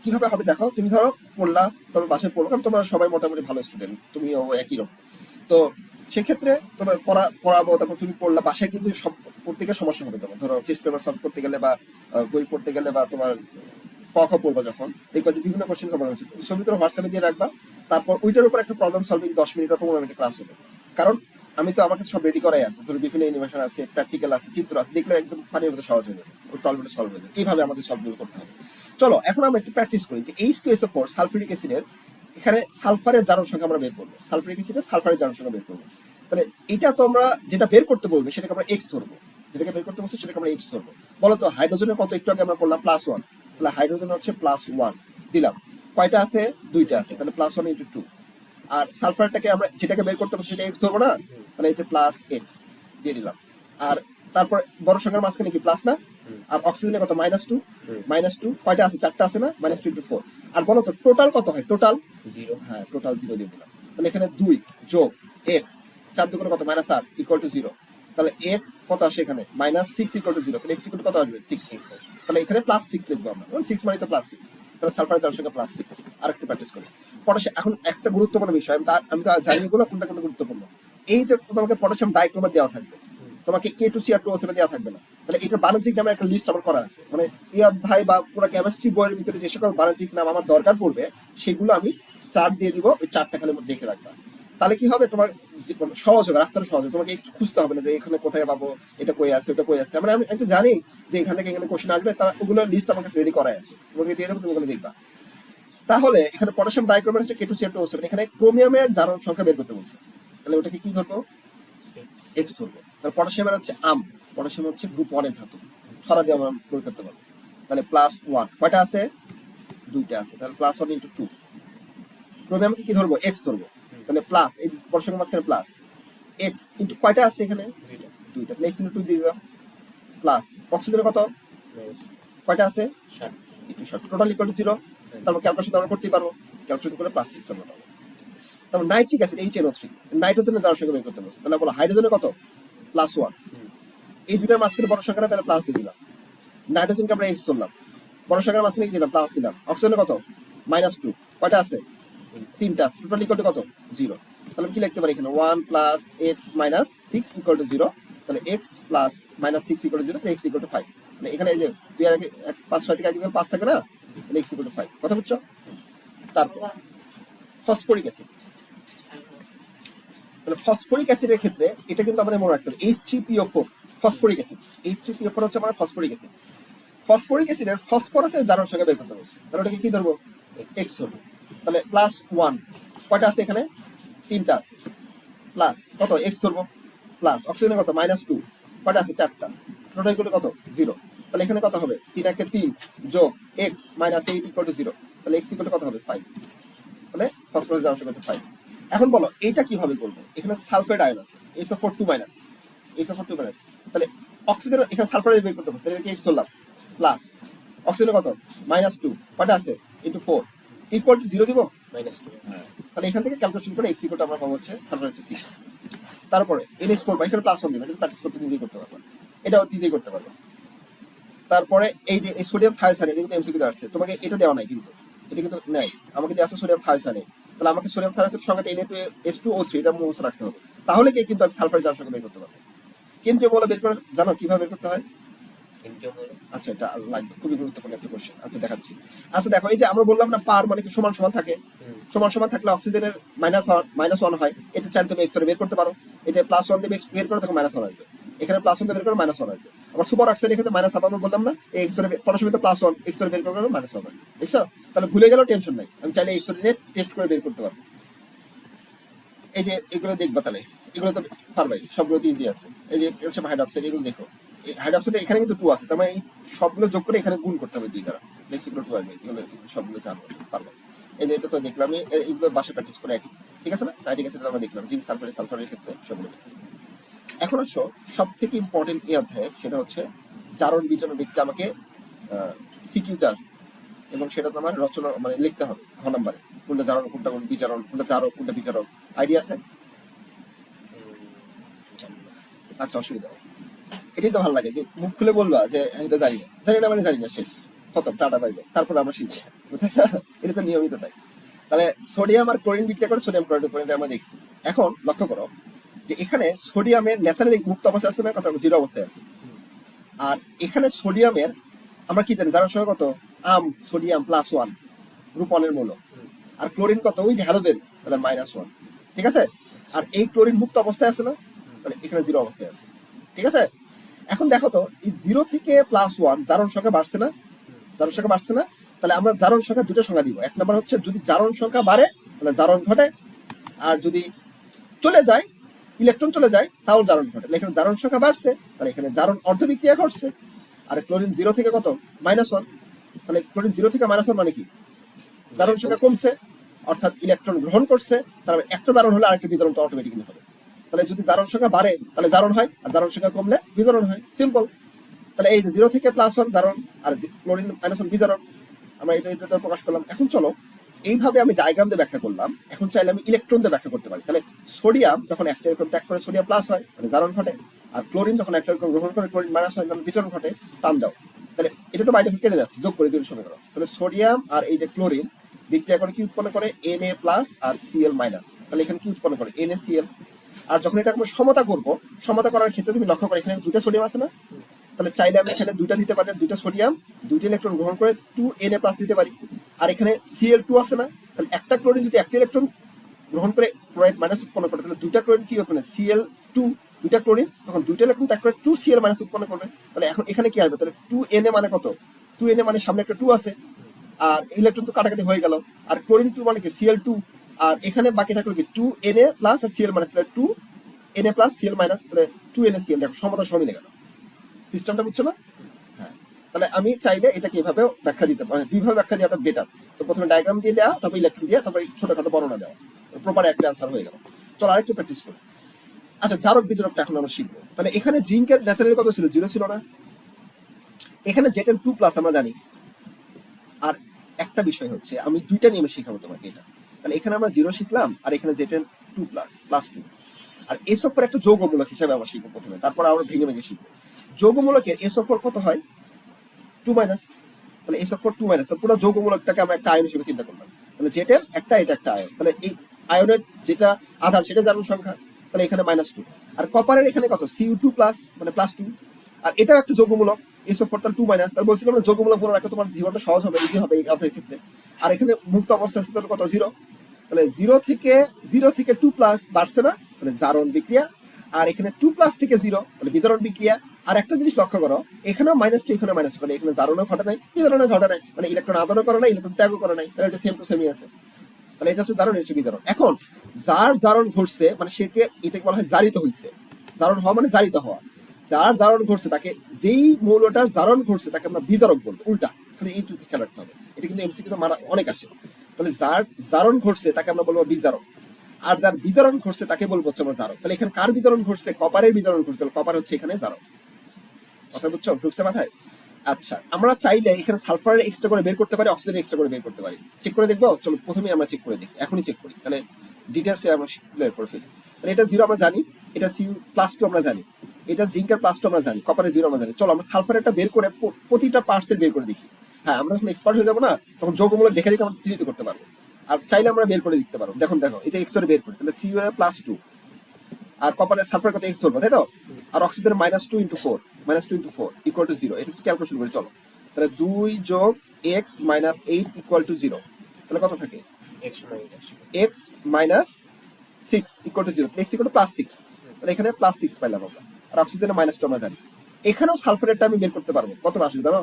কিভাবে হবে দেখো, তুমি ধরো পড়লা, তোমার বাসায় পড়লো, কারণ তোমরা সবাই মোটামুটি ভালো স্টুডেন্ট, তুমিও একই রকম। তো সেক্ষেত্রে তোমার পড়াবো, তারপর তুমি পড়লা, বাসায় কিন্তু সব প্রত্যেকের সমস্যা হবে। তোমার ধরো টেস্ট পেপার সলভ করতে গেলে বা বই পড়তে গেলে বা তোমার ক পড়বা, যখন দেখবা যে বিভিন্ন কোশ্চেন সমাধান হচ্ছে, ছবি তোর হোয়াটসঅ্যাপে দিয়ে রাখবা, তারপর ওইটার উপর একটা প্রবলেম সলভিং 10 মিনিট বা 15 মিনিট ক্লাস হবে। কারণ আমি তো আমাকে সব রেডি করাই আছে, ধরো বিভিন্ন অ্যানিমেশন আছে, প্র্যাকটিক্যাল আছে, চিত্র আছে, দেখলে একদম পানির মতো সহজ হয়ে যাবে, ওই প্রবলেমটা সলভ হয়ে যাবে। এইভাবে আমাদের সলভগুলো করতে হবে। চলো এখন আমরা একটু প্র্যাকটিস করি যে H2SO4 সালফিউরিক অ্যাসিডের এখানে সালফারের জারণ সংখ্যা আমরা বের করবো, সালফিউরিক অ্যাসিডের সালফারের জারণ সংখ্যা বের করবো। তাহলে এটা তো আমরা যেটা বের করতে বলবে সেটাকে আমরা এক্স ধরবো, যেটাকে বের করতে বলছি সেটাকে আমরা এক্স ধরবো। বলো তো হাইড্রোজেনের কত, একটু আগে আমরা বললাম +1, তাহলে হাইড্রোজেন হচ্ছে +1 দিলাম, কয়টা আছে, 2টা আছে, তাহলে +1 × 2। আর সালফারটাকে আমরা যেটাকে বের করতে বলছি সেটা এক্স ধরবো না, তাহলে এই যে +x দিয়ে দিলাম। আর তারপর বড় সংখ্যার মাঝখানে কি প্লাস না, আর অক্সিজেনের কত -2, কয়টা আছে, 4টা আছে না, -2 × 4। আর বলো তো টোটাল কত হয়, টোটাল 0। হ্যাঁ, টোটাল 0 দিয়ে দিলাম। তাহলে এখানে 2 যোগ x 4 দুগুণে কত, -8 = 0। তাহলে x কত আসে এখানে, -6 = 0, তাহলে x = কত আসবে, 6। তাহলে এখানে +6 লিখবো আমরা, 6 মানে তো +6, তাহলে সালফারের জারণ সংখ্যা +6। আরেকটু প্র্যাকটিস করি। পটাশিয়াম, এখন একটা গুরুত্বপূর্ণ বিষয়, আমি তো জানি এগুলো কোনটা কোনটা গুরুত্বপূর্ণ। এই যে তোমাকে পটাশিয়াম ডাইক্রোমেট দেওয়া থাকবে, তোমাকে K2Cr2O7 দেওয়া থাকবে না। তাহলে এটার বাণিজ্যিক নামে একটা লিস্ট আমার করা আছে, মানে এই অধ্যায় বা পুরো কেমিস্ট্রি বইয়ের ভিতরে যে সকল বাণিজ্যিক নাম আমার দরকার পড়বে সেগুলো আমি চার্ট দিয়ে দিব, ওই চারটা খালি দেখে রাখবা। তাহলে কি হবে, তোমার সহজ হবে, রাস্তাটা সহজ হবে, তোমাকে একটু খুঁজতে হবে না যে এখানে কোথায় পাবো, এটা কই আছে, ওটা কই আছে। মানে আমি একটু জানি যে এখান থেকে এখানে কোশ্চেন আসবে, তারা ওগুলোর লিস্ট আমার কাছে রেডি করাই আছে, তোমাকে দিয়ে দেবো, তুমি ওগুলো দেখবা। তাহলে এখানে পটাশিয়াম ডাইক্রোমেট হচ্ছে K2Cr2O7, এখানে ক্রোমিয়ামের জারণ সংখ্যা বের করতে বলছে, তাহলে ওটাকে কি ধরবো, এক্স ধরবো। তাহলে পটাশিয়ামের হচ্ছে পটাশিয়াম হচ্ছে গ্রুপ 1 এর ধাতু, ছড়া দিয়ে আমরা প্রয়োগ করতে পারবো। তাহলে +1, কয়টা আছে, 2টা আছে, তাহলে +1 × 2। ক্রোমিয়ামকে কি ধরবো, এক্স ধরবো, তাহলে প্লাস, এই পটাশিয়ামের মাঝখানে প্লাস, এক্স ইন্টু কয়টা আছে এখানে, 2টা, তাহলে x × 2 দিয়ে দিলাম, প্লাস অক্সিজেনের কত, কয়টা আছে, একটু শর্ট, টোটাল = 0। তারপর ক্যালকুলেশন আমরা করতে পারবো, ক্যালকুলেশন করে +6 আমরা পাবো। তারপর নাইট্রিক অ্যাসিড HNO3, নাইট্রোজেনের জারণ সংখ্যা বের করতে বলছে, তাহলে বলো হাইড্রোজেনের কত, +1, এই দুটার মাঝখানে বড় সংখ্যা, তাহলে প্লাস দিয়ে দিলাম। নাইট্রোজেনকে আমরা এক্স ধরলাম, বড় সংখ্যার মাঝখানে কি দিলাম, প্লাস দিলাম। অক্সিজেনের কত, -2, কয়টা আছে, 3টা আছে, টোটাল কত, 0। তাহলে আমি কি লিখতে পারি এখানে, 1 + x - 6 = 0, তাহলে x + -6 = 0, তাহলে x = 5। মানে এখানে এই যে 2 এর আগে 5 6 থেকে আগে 5 থাকে না, তাহলে x = 5, কথা বুঝছো? তারপর ফসফরিক অ্যাসিড, তাহলে ফসফরিক অ্যাসিডের ক্ষেত্রে এটা কিন্তু আমাদের মনে রাখতে হবে, H3PO4 ফসফরিক অ্যাসিড, H3PO4 হচ্ছে আমার ফসফরিক অ্যাসিড। ফসফরিক অ্যাসিডের ফসফরাসের জারণ সংখ্যা বের করতে বলছে, তাহলে ওটাকে কি ধরবো, এক্স ধরবো। তাহলে +1, কয়টা আছে এখানে, 3টা আছে, প্লাস কত, এক্স ধরবো, প্লাস অক্সিজেনের কত, -2, কয়টা আছে, 4টা, টোটাল কত, 0। তাহলে এখানে কত হবে 3 একে 3 যোগ x মাইনাস 8 ইকুয়াল টু 0, তাহলে x ইকুয়াল টু কত হবে 5, তাহলে ফার্স্ট প্রসেস জানার সঙ্গে 5। এখন বলো এইটা কিভাবে করবো, এখানে সালফাইড আয়ন আছে SO4 2 মাইনাস, SO4 2 মাইনাস, তাহলে অক্সিজেন এখানে সালফাইড বের করতে হবে, তাহলে কি x ধরলাম প্লাস অক্সিজেন কত -2 কয়টা আছে ইনটু 4 ইকুয়াল টু 0 দিব। -2। তাহলে এখান থেকে ক্যালকুলেশন করে x ইকুয়াল টু আমরা পাবো হচ্ছে সালফার হচ্ছে 6। তারপরে NH4 বা এখানে প্লাস 1 দিবেন, এটা প্র্যাকটিস করতে নিজেই করতে পারবেন, এটাও নিজেই করতে পারবেন। তারপরে এই যে সোডিয়াম থায়োসাইনেট, এটা কিন্তু এমসিকিউ আসছে, তোমাকে এটা দেওয়া নাই কিন্তু, এটা কিন্তু নাই, আমাকে দেওয়া আছে সোডিয়াম থায়োসাইনেট, তাহলে আমাকে সোডিয়াম থায়োসাইনেটের সঙ্গে Na2S2O3 এটা মুখস্থ রাখতে হবে, তাহলে কি কিন্তু আমি সালফার জানার সঙ্গে বের করতে পারবো। কেন্দ্রীয় মৌল বের করে জানো কিভাবে বের করতে হয়? আচ্ছা, এটা লাগবে, খুবই গুরুত্বপূর্ণ একটা কোশ্চেন। আচ্ছা দেখাচ্ছি। আচ্ছা দেখো, এই যে আমরা বললাম না পার মানে কি সমান সমান থাকে, সমান সমান থাকলে অক্সিজেনের -1 হয়, এটা চাইলে তুমি এক্স রে বের করতে পারো, এটা +1 দিয়ে বের করে তখন -1 আসবে, এখানে +1 দিয়ে বের করে -1 আসবে। আবার সুপার অক্সাইড এখানে -1 আমরা বললাম না, এই এক্স রে পরস্পর +1 এক্স রে বের করে -1 হবে, দেখছো? তাহলে ভুলে গেলেও টেনশন নাই, আমি চাইলে এক্স রে টেস্ট করে বের করতে পারবো। এই যে এগুলো দেখবা, তাহলে এগুলো তো পারবাই, সবগুলো তো ইজি আছে। এই যে ক্যালসিয়াম হাইড্রোক্সাইড, এগুলো দেখো, এই হাইড্রোক্সাইড এখানে কিন্তু 2 আছে, তার মানে এই সবগুলো যোগ করে এখানে গুণ করতে হবে 2 দ্বারা, লেক্সিগুলো 2 আসবে, এগুলো সবগুলো জানবো পারবো। এই যে এটা তো দেখলাম, এইগুলো বাসা প্র্যাকটিস করে একই, ঠিক আছে না? নাইট্রিক অ্যাসিড আমরা দেখলাম, জিঙ্ক সালফারের ক্ষেত্রে সবগুলো। এখন আসো সব থেকে ইম্পর্টেন্ট এই অধ্যায়ে, সেটা হচ্ছে জারণ বিজারণ দিকটা আমাকে সিকিউতে আসবে, এবং সেটা তো আমার রচনা মানে লিখতে হবে ঘ নাম্বারে, কোনটা জারণ কোনটা কোন বিজারণ, কোনটা জারক কোনটা বিজারক, আইডিয়া আছে? আচ্ছা, অসুবিধা নেই, এটাই তো ভালো লাগে যে মুখ খুলে বলবা যে এটা জানি না, জানি না মানে জানি না, শেষ খতম, টাটা পাইবে, তারপরে আমরা শিখছি, এটা তো নিয়মিত তাই। তাহলে সোডিয়াম আর ক্লোরিন বিক্রিয়া করে সোডিয়াম ক্লোরাইড আমরা দেখছি। এখন লক্ষ্য করো যে এখানে সোডিয়ামের ন্যাচারালি মুক্ত অবস্থায় আছে না, কথা জিরো অবস্থায় আছে, আর এখানে সোডিয়ামের আমরা কি জানি জানার সময় কত সোডিয়াম +1 গ্রুপ 1 এর মৌল, আর ক্লোরিন কত ওই যে হ্যালোজেন, তাহলে -1, ঠিক আছে? আর এই ক্লোরিন মুক্ত অবস্থায় আছে না, তাহলে এখানে জিরো অবস্থায় আছে, ঠিক আছে? এখন দেখো তো এই 0 থেকে +1 জারণ সংখ্যা বাড়ছে না, জারণ সংখ্যা বাড়ছে না, তাহলে আমরা জারণ সংখ্যা দুটো সংখ্যা দিব। এক নম্বর হচ্ছে যদি জারণ সংখ্যা বাড়ে তাহলে জারণ ঘটে, আর যদি চলে যায় ইলেকট্রন চলে যায় তাও জারণ ঘটে। তাহলে এখানে জারণ সংখ্যা বাড়ছে, তাহলে এখানে জারণ অর্ধবিক্রিয়া ঘটছে। আর ক্লোরিন 0 থেকে কত -1, তাহলে ক্লোরিন 0 থেকে -1 মানে কি জারণ সংখ্যা কমছে, অর্থাৎ ইলেকট্রন গ্রহণ করছে, তাহলে একটা জারণ হলে আরেকটা বিতরণ তো অটোমেটিক্যালি হবে। তাহলে যদি জারণ সংখ্যা বাড়ে তাহলে জারণ হয়, আর জারণ সংখ্যা কমলে বিতরণ হয়, সিম্পল। তাহলে এই যে 0 থেকে +1 জারণ, আর ক্লোরিন -1 বিতরণ, আমরা এটা প্রকাশ করলাম। এখন চলো এইভাবে আমি ডায়াগ্রাম দিয়ে ব্যাখ্যা করলাম, এখন চাইলে আমি ইলেকট্রন দিয়ে ব্যাখ্যা করতে পারি। তাহলে সোডিয়াম যখন একটা ইলেকট্রন ত্যাগ করে সোডিয়াম প্লাস হয় মানে জারণ ঘটে, আর ক্লোরিন যখন একটা ইলেকট্রন গ্রহণ করে ক্লোরিন মাইনাস হয় মানে বিতরণ ঘটে, টান দাও। তাহলে এটা তো বাই ডিফল্ট কেটে যাচ্ছে, যোগ করে দুই সমীকরণ। তাহলে সোডিয়াম আর এই যে ক্লোরিন বিক্রিয়া করে কি উৎপন্ন করে Na+ আর Cl-। তাহলে এখানে কি উৎপন্ন করে NaCl। আর যখন এটা আমরা সমতা করব, সমতা করার ক্ষেত্রে তুমি লক্ষ্য করো এখানে দুটো সোডিয়াম আছে না, তাহলে চাইলে আমি এখানে দুইটা দিতে পারি, দুইটা সোডিয়াম দুইটা ইলেকট্রন গ্রহণ করে 2Na+ দিতে পারি। আর এখানে Cl2 আছে না, তাহলে একটা ক্লোরিন যদি একটা ইলেকট্রন গ্রহণ করে ক্লোরাইড মাইনাস উৎপন্ন করে, তাহলে দুইটা ক্লোরিন কি হবে Cl2, দুইটা ক্লোরিন তখন দুইটা ইলেকট্রন ত্যাগ করে 2Cl- উৎপন্ন করবে। তাহলে এখন এখানে কি আসবে, তাহলে 2Na মানে কত, 2Na মানে সামনে একটা 2 আছে, আর ইলেকট্রন তো কাটাকাটি হয়ে গেল, আর ক্লোরিন 2 মানে কি Cl2, আর এখানে বাকি থাকলো কি 2Na+ আর Cl-, তাহলে 2Na+ Cl-, তাহলে 2NaCl। দেখো সমতা সহ মিলে গেল, সিস্টেমটা বুঝছো না? হ্যাঁ, তাহলে আমি চাইলে এটাকে এভাবে ব্যাখ্যা দিতে পারি, দুইভাবে ব্যাখ্যা দেওয়াটা বেটার। তো প্রথমে ডায়াগ্রাম দিয়ে দেওয়া, তারপর ইলেকট্রন দিয়ে, তারপর ছোটখাটো বর্ণনা দেওয়া, প্রপার একটা অ্যান্সার হয়ে গেল। চলো আরেকটু প্র্যাকটিস করি। আচ্ছা, জারক বিজারকটা এখন আমরা শিখবো। তাহলে এখানে জিঙ্কের ন্যাচারালি কত ছিল, 0 ছিল না, এখানে Zn 2+ আমরা জানি। আর একটা বিষয় হচ্ছে আমি দুইটা নিয়মে শিখাবো তোমাকে এটা। তাহলে এখানে আমরা 0 শিখলাম, আর এখানে Zn 2+, +2। আর SO4 একটা যৌগমূলক হিসাবে আমরা শিখবো প্রথমে, তারপর আমরা ভেঙে ভেঙে শিখবো। যৌগমূলকের SO4 কত হয় 2-, তাহলে SO4 2-, তো পুরো যৌগমূলকটাকে আমরা একটা আয়ন হিসেবে চিন্তা করলাম। তাহলে Zn একটা, এটা একটা আয়ন, তাহলে এই আয়নের যেটা আধার সেটা জারণ সংখ্যা, তাহলে এখানে -2। আর কপারের এখানে কত Cu2+, মানে +2, আর এটাও একটা যৌগমূলক SO4 তাহলে 2-, তাহলে বলছিলাম আমরা যৌগমূলক মনে রাখলে তোমার জীবনটা সহজ হবে, ইজি হবে এই অধ্যায়ের ক্ষেত্রে। আর এখানে মুক্ত অবস্থা আছে তাহলে কত 0, তাহলে 0 থেকে 2+ বাড়ছে না, তাহলে জারণ বিক্রিয়া। আর এখানে 2+ থেকে 0 তাহলে বিতরণ বিক্রিয়া। আর একটা জিনিস লক্ষ্য করো, এখানেও -2 এখানে -2, মানে এখানে জারণও ঘটে নাই বিতরণও ঘটে নাই, মানে ইলেকট্রন আদানও করে নাই ইলেকট্রন ত্যাগও করে নাই, তাহলে এটা সেম টু সেমই আছে। তাহলে এটা হচ্ছে জারণ, এটা হচ্ছে বিতরণ। এখন যার জারণ ঘটছে মানে সেকে এটাকে বলা হয় জারিত হইছে, জারণ হওয়া মানে জারিত হওয়া। যার জারণ ঘটছে তাকে, যেই মৌলটার জারণ ঘটছে তাকে আমরা বিজারক বলবো, উল্টা। খালি এইটুকু খেয়াল রাখতে হবে, এটা কিন্তু এমসিকিউ মারা অনেক আসে। তাহলে যার জারণ ঘটছে তাকে আমরা বলবো বিজারক, আর যার বিজারণ ঘটছে তাকে বলবো হচ্ছে আমরা জারক। তাহলে এখানে কার বিতরণ ঘটছে? কপারের বিতরণ ঘটছে, তাহলে কপার হচ্ছে এখানে জারক। কথা বুঝছো? ঢুকছে মাথায়? আচ্ছা, আমরা চাইলে এখানে সালফারের এক্সট্রা করে বের করতে পারি, অক্সিজেন এক্সট্রা করে বের করতে পারি। চেক করে দেখবো? চলো প্রথমেই আমরা চেক করে দেখি, এখনই চেক করি, তাহলে ডিটেলসে আমরা বের করে ফেলি। তাহলে এটা 0 আমরা জানি, এটা Cu+2 আমরা জানি, এটা জিঙ্কের +2 আমরা জানি, কপারের 0 আমরা জানি। চলো আমরা সালফারেরটা বের করে প্রতিটা পার্টসের বের করে দেখি। হ্যাঁ, আমরা যখন এক্সপার্ট হয়ে যাবো না, তখন যৌগমূলক দেখে দেখে আমরা চিহ্নিত করতে পারবো, আর চাইলে আমরা বের করে দিতে পারবো। দেখো এটা এক্সট্রা বের করি, তাহলে Cu+2 আর কপারের সালফার কত এক্স ধরবো, তাই তো? আর অক্সিজেনের -2 × 4 ইকুয়াল টু 0। এটা একটু ক্যালকুলেশন করি চলো। তাহলে 2 যোগ x মাইনাস 8 ইকুয়াল টু 0। তাহলে কত থাকে? x minus 6 equal to 0। x equal to +6। তাহলে এখানে +6 পাইলাম আমরা। আর অক্সিজেনের -2 আমরা জানি। এখানেও সালফারেরটা আমি বের করতে পারবো। কত আসবে জানো?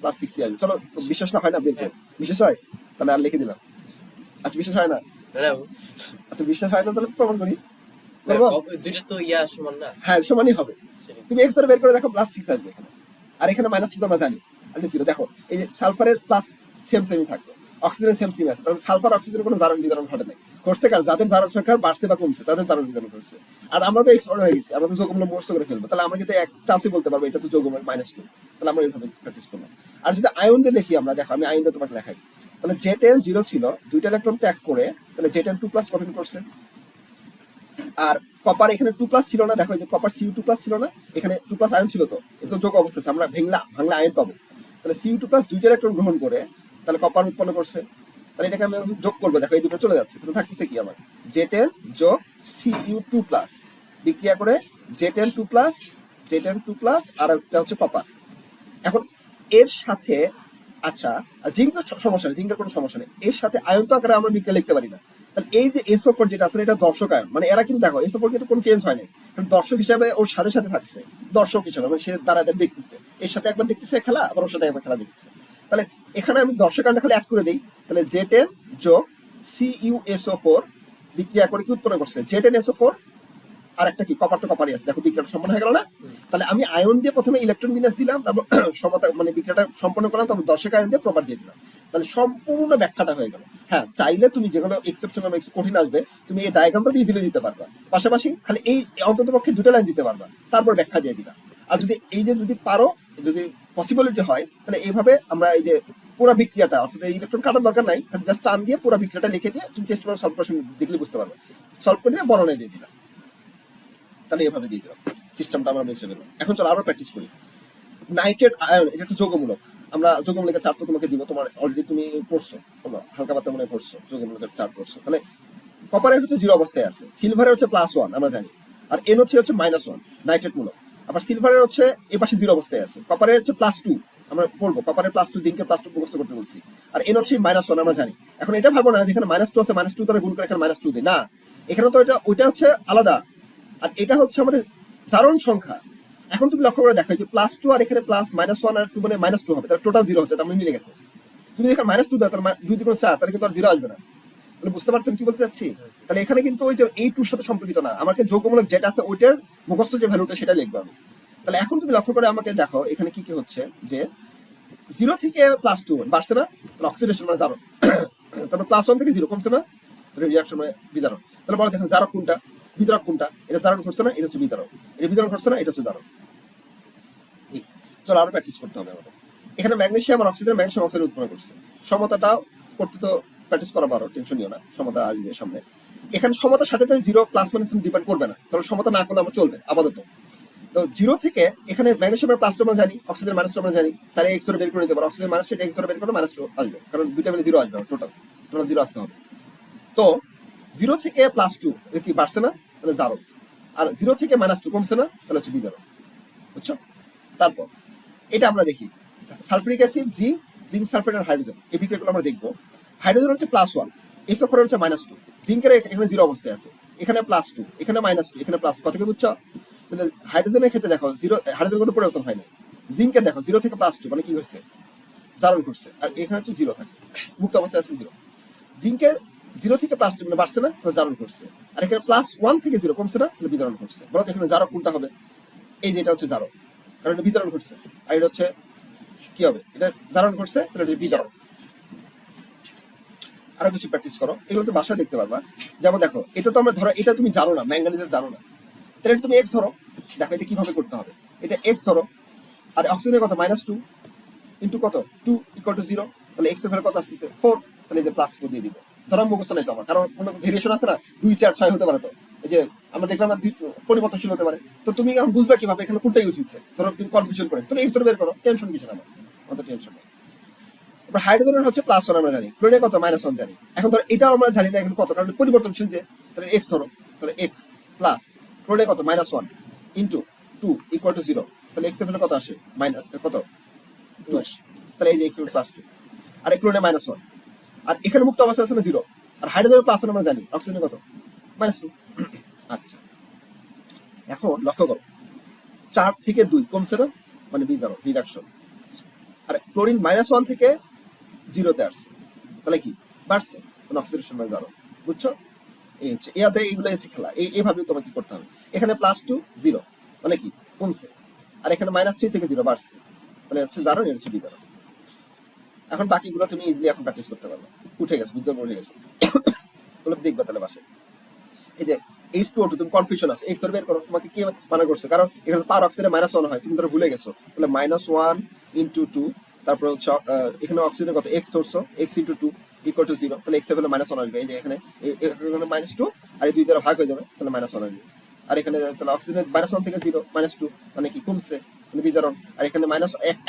+6 আসবে। চলো, বিশ্বাস না হয় না বের করো। বিশ্বাস হয়? তাহলে আর লিখে দিলাম। আচ্ছা, বিশ্বাস হয় না? আচ্ছা, বিশ্বাস হয় না, তাহলে প্রমাণ করি। দুইটা তো সমান না? হ্যাঁ, সমানই হবে। তুমি x ধরে বের করে দেখো, +6 আসবে এখানে। আর এখানে -2 তো আমরা জানি, আর 0। দেখো এই যে সালফারের প্লাস সেমই থাকতো, অক্সিজেনের সেমই আছে, তাহলে সালফার অক্সিজেনের কোনো জারণ বিতরণ ঘটে নাই। ঘটছে কার? যাদের জারণ সংখ্যা বাড়ছে বা কমছে তাদের জারণ বিতরণ ঘটছে। আর আমরা তো এক্সপার্ট হয়ে গেছি, আমরা তো যৌগমূলক মুখস্থ করে ফেলবো, তাহলে আমরা কিন্তু এক চান্সে বলতে পারবো এটা তো যৌগমূলক -2। তাহলে আমরা এইভাবে প্র্যাকটিস করলাম। আর যদি আয়ন দিয়ে লিখি আমরা, দেখো আমি আয়ন দিয়ে তোমাকে লেখাই। তাহলে Z10 0 ছিল, 2টা ইলেকট্রন ত্যাগ করে, তাহলে Z10 2+ গঠন করছে। আর কপার এখানে 2+ ছিল না, দেখো এই যে কপার Cu2+ ছিল না, এখানে 2+ আয়ন ছিল, তো এটা যোগ অবস্থা আছে, আমরা ভাঙলা আয়ন পাবো। তাহলে Cu2+ 2টা ইলেকট্রন গ্রহণ করে তাহলে কপার উৎপন্ন করছে। তাহলে এটাকে আমি যোগ করবো, দেখো এই দুটো চলে যাচ্ছে, তাহলে থাকতেছে কি আমার Z10 যোগ Cu2+ বিক্রিয়া করে Z10 2+, আর একটা হচ্ছে কপার। এখন এর সাথে, আচ্ছা, জিঙ্ক তো সমস্যা নেই, জিঙ্কের কোনো সমস্যা নেই, এর সাথে আয়ন তো আকারে আমরা বিক্রিয়া লিখতে পারি না। তাহলে এই যে SO4 যেটা আছে এটা দর্শক আয়ন, মানে এরা কিন্তু দেখো SO4 কিন্তু কোনো চেঞ্জ হয় নাই, দর্শক হিসাবে ওর সাথে সাথে থাকছে, দর্শক হিসাবে, মানে সে দ্বারা দেখতেছে, এর সাথে একবার দেখতেছে খেলা, আবার ওর সাথে একবার খেলা দেখতেছে। তাহলে এখানে আমি দর্শক আয়নটা খালি অ্যাড করে দিই, তাহলে Z10 যোগ CuSO4 বিক্রিয়া করে কি উৎপন্ন করছে? Z10SO4 আর একটা কি কপার, তো কপারই আছে, দেখো বিক্রিয়াটা সম্পন্ন হয়ে গেল না? তাহলে আমি আয়ন দিয়ে প্রথমে ইলেকট্রন বিন্যাস দিলাম, তারপর সমতা মানে বিক্রিয়াটা সম্পন্ন করলাম, তারপর দর্শক আয়ন দিয়ে প্রপার দিয়ে দিলাম, তাহলে সম্পূর্ণ ব্যাখ্যাটা হয়ে গেল। হ্যাঁ, চাইলে তুমি যেগুলো এক্সেপশনাল কঠিন আসবে তুমি এই ডায়াগ্রামটা ইজিলি দিতে পারবা, পাশাপাশি খালি এই অন্তত পক্ষে 2টা লাইন দিতে পারবা, তারপর ব্যাখ্যা দিয়ে দিলাম। আর যদি এই যে যদি পারো, যদি পসিবিলিটি হয়, তাহলে এইভাবে আমরা এই যে পুরো বিক্রিয়াটা, অর্থাৎ এই ইলেকট্রন কাটার দরকার নাই, জাস্ট টান দিয়ে পুরো বিক্রিয়াটা লিখে দিয়ে তুমি টেস্ট করে সলভ করে দেখলে বুঝতে পারবে, সলভ করে দিয়ে বর্ণনা দিয়ে দিলাম। তাহলে এভাবে দিয়ে দিলাম, সিস্টেমটা আমরা বুঝে পেলাম। এখন চলো আরো প্র্যাকটিস করি। নাইট্রেট আয়ন, এটা একটা যৌগমূলক, আমরা যৌগমূলকের চার্ট তো তোমাকে দিব, তোমার অলরেডি তুমি পড়ছো, তোমরা হালকা পাতলা মনে পড়ছো, যৌগমূলকের চার্ট পড়ছো। তাহলে কপারের হচ্ছে 0 অবস্থায় আছে, সিলভারের হচ্ছে +1 আমরা জানি, আর এন হচ্ছে -1 নাইট্রেট মূলক। আবার সিলভারের হচ্ছে এই পাশে 0 অবস্থায় আছে, কপারের হচ্ছে +2 আমরা পড়বো, কপারের +2, জিঙ্কের +2 মুখস্থ করতে বলছি, আর এন হচ্ছে -1 আমরা জানি। এখন এটা ভাবো না যেখানে -2 আছে, -2 দ্বারা গুণ করে এখানে -2 দিই না, এখানে তো ওইটা হচ্ছে আলাদা, আর এটা হচ্ছে আমাদের জারণ সংখ্যা। এখন তুমি লক্ষ্য করে দেখো যে +2 আর এখানে +-1 আর 2 মানে -2 হবে, তাহলে টোটাল 0 হচ্ছে, তার মানে মিলে গেছে। তুমি দেখো -2 দাও, তার 2 দ্বিগুণ 4, তাহলে কিন্তু আর 0 আসবে না। তাহলে বুঝতে পারছেন কি বলতে চাচ্ছি? তাহলে এখানে কিন্তু ওই যে এই 2 সাথে সম্পর্কিত না, আমাকে যৌগমূলক যেটা আছে ওইটার মুখস্থ যে ভ্যালুটা সেটা লিখবো আমি। তাহলে এখন তুমি লক্ষ্য করে আমাকে দেখো এখানে কি কি হচ্ছে, যে 0 থেকে +2 বাড়ছে না, তাহলে অক্সিডেশন মানে জারণ, তারপর +1 থেকে 0 কমছে না, তাহলে রিঅ্যাকশন মানে বিজারণ। তাহলে বলো দেখেন জারক কোনটা, বিতরক কোনটা? এটা জারণ ঘটছে না, এটা হচ্ছে বিতরক, এটা বিতরণ ঘটছে না, এটা হচ্ছে জারণ। চলো আরো প্র্যাকটিস করতে হবে আমাদের। এখানে ম্যাগনেসিয়াম আর অক্সিজেন, ম্যাগনেসিয়াম অক্সাইড উৎপন্ন করছে, সমতাটা করতে তো প্র্যাকটিস করা পারো, টেনশন নিও না, সমতা আসবে সামনে। এখানে সমতার সাথে তো 0 +- ডিপেন্ড করবে না, তাহলে সমতা না করলে আমার চলবে আপাতত। তো 0 থেকে এখানে ম্যাগনেসিয়ামের +2 আমরা জানি, অক্সিজেনের -2 আমরা জানি, তাহলে x ধরে বের করে নিতে পারো, অক্সিজেন -2 x ধরে বের করে -2 আসবে, কারণ দুইটা মিলে 0 আসবে, টোটাল 0 আসতে হবে। তো 0 থেকে +2 এটা কি বাড়ছে না, তাহলে জারণ, আর 0 থেকে -2 কমছে না, তাহলে হচ্ছে বিজারণ, বুঝছো? তারপর এটা আমরা দেখি সালফিউরিক অ্যাসিড, জিঙ্ক সালফেট আর হাইড্রোজেন, এই বিক্রিয়াগুলো আমরা দেখবো। হাইড্রোজেন হচ্ছে +1, SO4 হচ্ছে -2, জিঙ্কের এখানে 0 অবস্থায় আছে, এখানে +2, এখানে -2, এখানে +2, কথা কি বুঝছো? তাহলে হাইড্রোজেনের ক্ষেত্রে দেখো 0, হাইড্রোজেন কোনো পরিবর্তন হয় না। জিঙ্কের দেখো 0 থেকে +2 মানে কি হচ্ছে, জারণ ঘটছে, আর এখানে হচ্ছে 0 থাকে, মুক্ত অবস্থায় আছে 0। জিঙ্কের 0 থেকে +2 মানে বাড়ছে না, তাহলে জারণ ঘটছে, আর এখানে +1 থেকে 0 কমছে না, তাহলে বিতরণ ঘটছে। বলো এখানে জারক কোনটা হবে? এই যে এটা হচ্ছে জারণ, কারণ এটা বিতরণ ঘটছে, আর এটা হচ্ছে কি হবে, এটা জারণ ঘটছে, তাহলে এটা বিতরণ। আরো কিছু প্র্যাকটিস করো, এগুলো তো বাসায় দেখতে পারবা। যেমন দেখো, এটা তো আমরা ধরো, এটা তুমি জানো না, ম্যাঙ্গানিজের জানো না, তাহলে এটা তুমি এক্স ধরো। দেখো এটা কিভাবে করতে হবে, এটা এক্স ধরো, আর অক্সিজেনের কত -2 ইন্টু কত 2 = 0, তাহলে এক্স এর ভ্যালু কত আসতেছে 4, তাহলে এই যে +4 দিয়ে দিব। ধরো মুখস্থ নাই তো আমার, কারণ কোনো ভেরিয়েশন আছে না, 2 4 6 হতে পারে, তো এই যে আমরা দেখলাম না পরিবর্তনশীল হতে পারে, তো তুমি এখন বুঝবা কিভাবে এখানে কোনটা ইউজ হচ্ছে। ধরো তুমি কনফিউশন করে, তুমি এক্স ধরে বের করো, টেনশন কিছু না, আমার টেনশন নেই। এবার হাইড্রোজেনের হচ্ছে +1 আমরা জানি, ক্লোরিনের কত -1 জানি। এখন ধরো এটাও আমরা জানি না এখন কত, কারণ পরিবর্তনশীল যে, তাহলে এক্স ধরো, তাহলে এক্স প্লাস ক্লোরিনের কত -1 ইন্টু 2 = 0, তাহলে এক্স এর ভ্যালু কত আসে মাইনাস কত 2, তাহলে এই যে ইকুয়াল +2, আর এই ক্লোরিনের -1, আর এখানে মুক্ত অবস্থা আছে না 0, আর হাইড্রোজেনের +1 আমরা জানি, অক্সিজেনের কত -2। আচ্ছা, এখন লক্ষ্য করো, 4 থেকে 2 কমছে না, মানে বিজারো রিডাকশন, আর ক্লোরিন -1 থেকে 0-তে আসছে, তাহলে কি বাড়ছে, মানে অক্সিডেশন মানে জারো। বুঝছো, এই হচ্ছে ইয়াতে, এইগুলো হচ্ছে খেলা, এইভাবে তোমাকে কি করতে হবে। এখানে +2 0 মানে কি কমছে, আর এখানে -3 থেকে 0 বাড়ছে, তাহলে হচ্ছে জারণ, এর হচ্ছে বিজারণ। এখন বাকিগুলো তুমি ইজিলি এখন প্র্যাকটিস করতে পারবে, উঠে গেছে, বিজারণ উঠে গেছে, ওগুলো দেখবা তাহলে বাসে। এই যে H2O2 তুমি কনফিউশন আছে, এক্স ধরে বের করো, তোমাকে কে মানা করছে, কারণ এখানে পার অক্সিজেনে -1 হয়, তুমি ধরো ভুলে গেছো, তাহলে -1 × 2, তারপর হচ্ছে এখানে অক্সিজেনের কত এক্স ধরছো, x × 2 = 0, তাহলে এক্স এর ভ্যালু -1 আসবে, এই যে এখানে এখানে -2, আর এই দুই দ্বারা ভাগ হয়ে যাবে, তাহলে -1 আসবে। আর এখানে তাহলে অক্সিজেনের -1 থেকে 0 -2 মানে কি কমছে, মানে বিজারণ। আর এখানে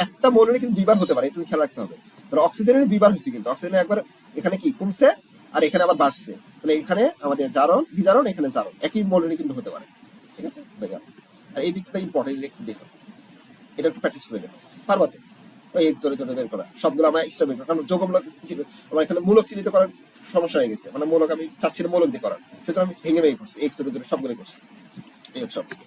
একটা মৌলের কিন্তু দুইবার হতে পারে, তুমি খেয়াল রাখতে হবে। ধরো অক্সিজেনের দুইবার হয়েছে, কিন্তু অক্সিজেনের একবার এখানে কি কমছে, আর এখানে আবার বাড়ছে, তাহলে এখানে আমাদের জারণ বিজারণ, এখানে জারণ, একই মৌলেরই কিন্তু হতে পারে। ঠিক আছে ভাইয়া, আর এই দিকটা ইম্পর্টেন্ট, একটু দেখো, এটা একটু প্র্যাকটিস করে দেখো, পারবা তো? ওই এক্স ধরে ধরে বের করা, সবগুলো আমরা এক্সট্রা বের করা, কারণ যোগমূলক আমার এখানে মূলক চিহ্নিত করার সমস্যা হয়ে গেছে, মানে মূলক আমি চাচ্ছি না মূলক দিয়ে করার, সুতরাং আমি ভেঙে ভেঙে করছি, এক্স ধরে ধরে সবগুলো করছি। এই হচ্ছে অবস্থা,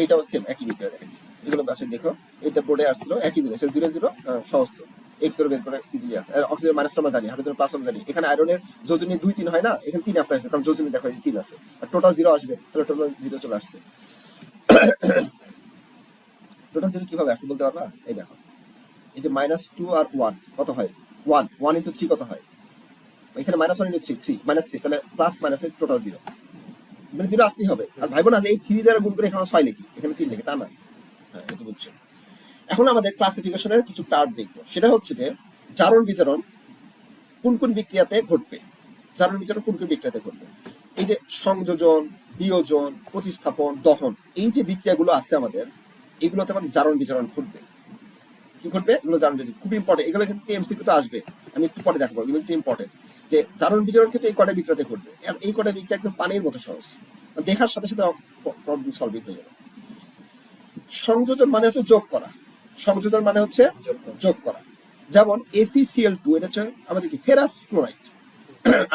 এইটাও সেম একই বিক্রিয়া দেখাচ্ছি, এগুলো বাসায় দেখো। এটা বোর্ডে আসছিল একই জিনিস, 0 0 সহজ তো, এক্স ধরে বের করে ইজিলি আছে। আর অক্সিজেন -টা আমরা জানি, হাইড্রোজেন +1 আমরা জানি, এখানে আয়রনের যোজনী 2 3 হয় না, এখানে 3 অ্যাপ্লাই হয়েছে, কারণ যোজনী দেখো 3 আছে, আর টোটাল 0 আসবে, তাহলে টোটাল 0 চলে আসছে। টোটাল 0 কিভাবে আসছে বলতে পারবা? এই দেখো, এই যে -2 আর 1 কত হয়, 1 1 × 3 কত হয়, এখানে -1 × 3 3 -3, তাহলে প্লাস মাইনাসের টোটাল 0, মানে 0 আসতেই হবে। আর ভাইবো না যে এই 3 দ্বারা গুণ করে এখানে 6 লিখি, এখানে 3 লিখি, তা না। হ্যাঁ, এটা বুঝছো। এখন আমাদের ক্লাসিফিকেশনের কিছু পার্ট দেখবো, সেটা হচ্ছে যে জারণ বিজারণ কোন কোন বিক্রিয়াতে ঘটবে, জারণ বিজারণ কোন কোন বিক্রিয়াতে ঘটবে। এই যে সংযোজন, বিয়োজন, প্রতিস্থাপন, দহন, এই যে বিক্রিয়াগুলো আছে আমাদের, এগুলোতে আমাদের জারণ বিজারণ ঘটবে। কি ঘটবে, এগুলো জারণ বিজারণ খুব ইম্পর্টেন্ট, এগুলো কিন্তু এমসিকিউ তো আসবে, আমি একটু পরে দেখাবো, এগুলো কিন্তু ইম্পর্টেন্ট, যে জারণ বিজারণ কিন্তু এই কটা বিক্রিয়াতে ঘটবে। আর এই কটা বিক্রিয়া একদম পানির মতো সহজ, দেখার সাথে সাথে প্রবলেম সলভিং হয়ে যাবে। সংযোজন মানে হচ্ছে যোগ করা, সংযোজন মানে হচ্ছে যোগ করা। যেমন FeCl2, এটা হচ্ছে আমাদের কি ফেরাস ক্লোরাইড,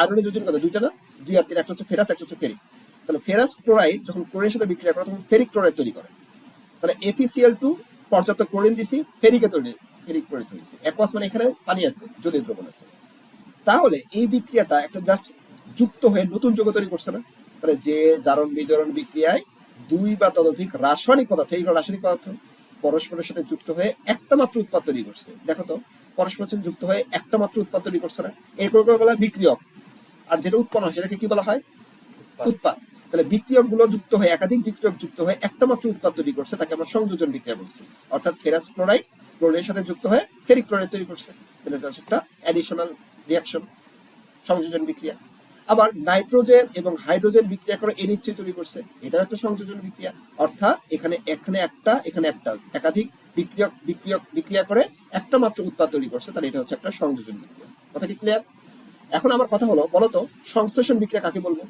আয়রনের যোজন কত, দুইটা না, 2 আর 3, একটা হচ্ছে ফেরাস, একটা হচ্ছে ফেরিক। তাহলে ফেরাস ক্লোরাইড যখন ক্লোরিনের সাথে বিক্রিয়া করে তখন ফেরিক ক্লোরাইড তৈরি করে। তাহলে FeCl2 পর্যাপ্ত ক্লোরিন দিছি, ফেরিক ক্লোরাইড তৈরি হয়েছে, অ্যাকোয়াস মানে এখানে পানি আছে, জলীয় দ্রবণ আছে। তাহলে এই বিক্রিয়াটা একটা জাস্ট যুক্ত হয়ে নতুন যৌগ তৈরি করছে না। তাহলে যে জারণ বিজারণ বিক্রিয়ায় 2 বা ততোধিক রাসায়নিক পদার্থ, এইগুলো রাসায়নিক পদার্থ পরস্পরের সাথে যুক্ত হয়ে একটা মাত্র উৎপাদ তৈরি করছে। দেখো তো, পরস্পরের সাথে যুক্ত হয়ে একটা মাত্র উৎপাদ তৈরি করছে না, এগুলোকে বলা হয় বিক্রিয়ক। আর যেটা উৎপন্ন হয় সেটাকে কি বলা হয়, উৎপাদ। তাহলে বিক্রিয়ক গুলো যুক্ত হয়ে, একাধিক বিক্রিয়ক যুক্ত হয়ে একটা মাত্র উৎপাদ তৈরি করছে, তাকে আমরা সংযোজন বিক্রিয়া বলছি। অর্থাৎ ফেরাস ক্লোরাইড ক্লোরিনের সাথে যুক্ত হয়ে ফেরিক ক্লোরাইড তৈরি করছে, তাহলে এটা হচ্ছে একটা অ্যাডিশনাল রিঅ্যাকশন, সংযোজন বিক্রিয়া। আবার নাইট্রোজেন এবং হাইড্রোজেন বিক্রিয়া করে NH3 তৈরি করছে, এটাও একটা সংযোজন বিক্রিয়া। অর্থাৎ এখানে একটা, এখানে একটা, একাধিক বিক্রিয়া করে একটা মাত্র উৎপাদ তৈরি করছে, তাহলে এটা হচ্ছে একটা সংযোজন বিক্রিয়া। কথা কি ক্লিয়ার? এখন আমার কথা হলো, বলতো সংশ্লেষণ বিক্রিয়া কাকে বলবো?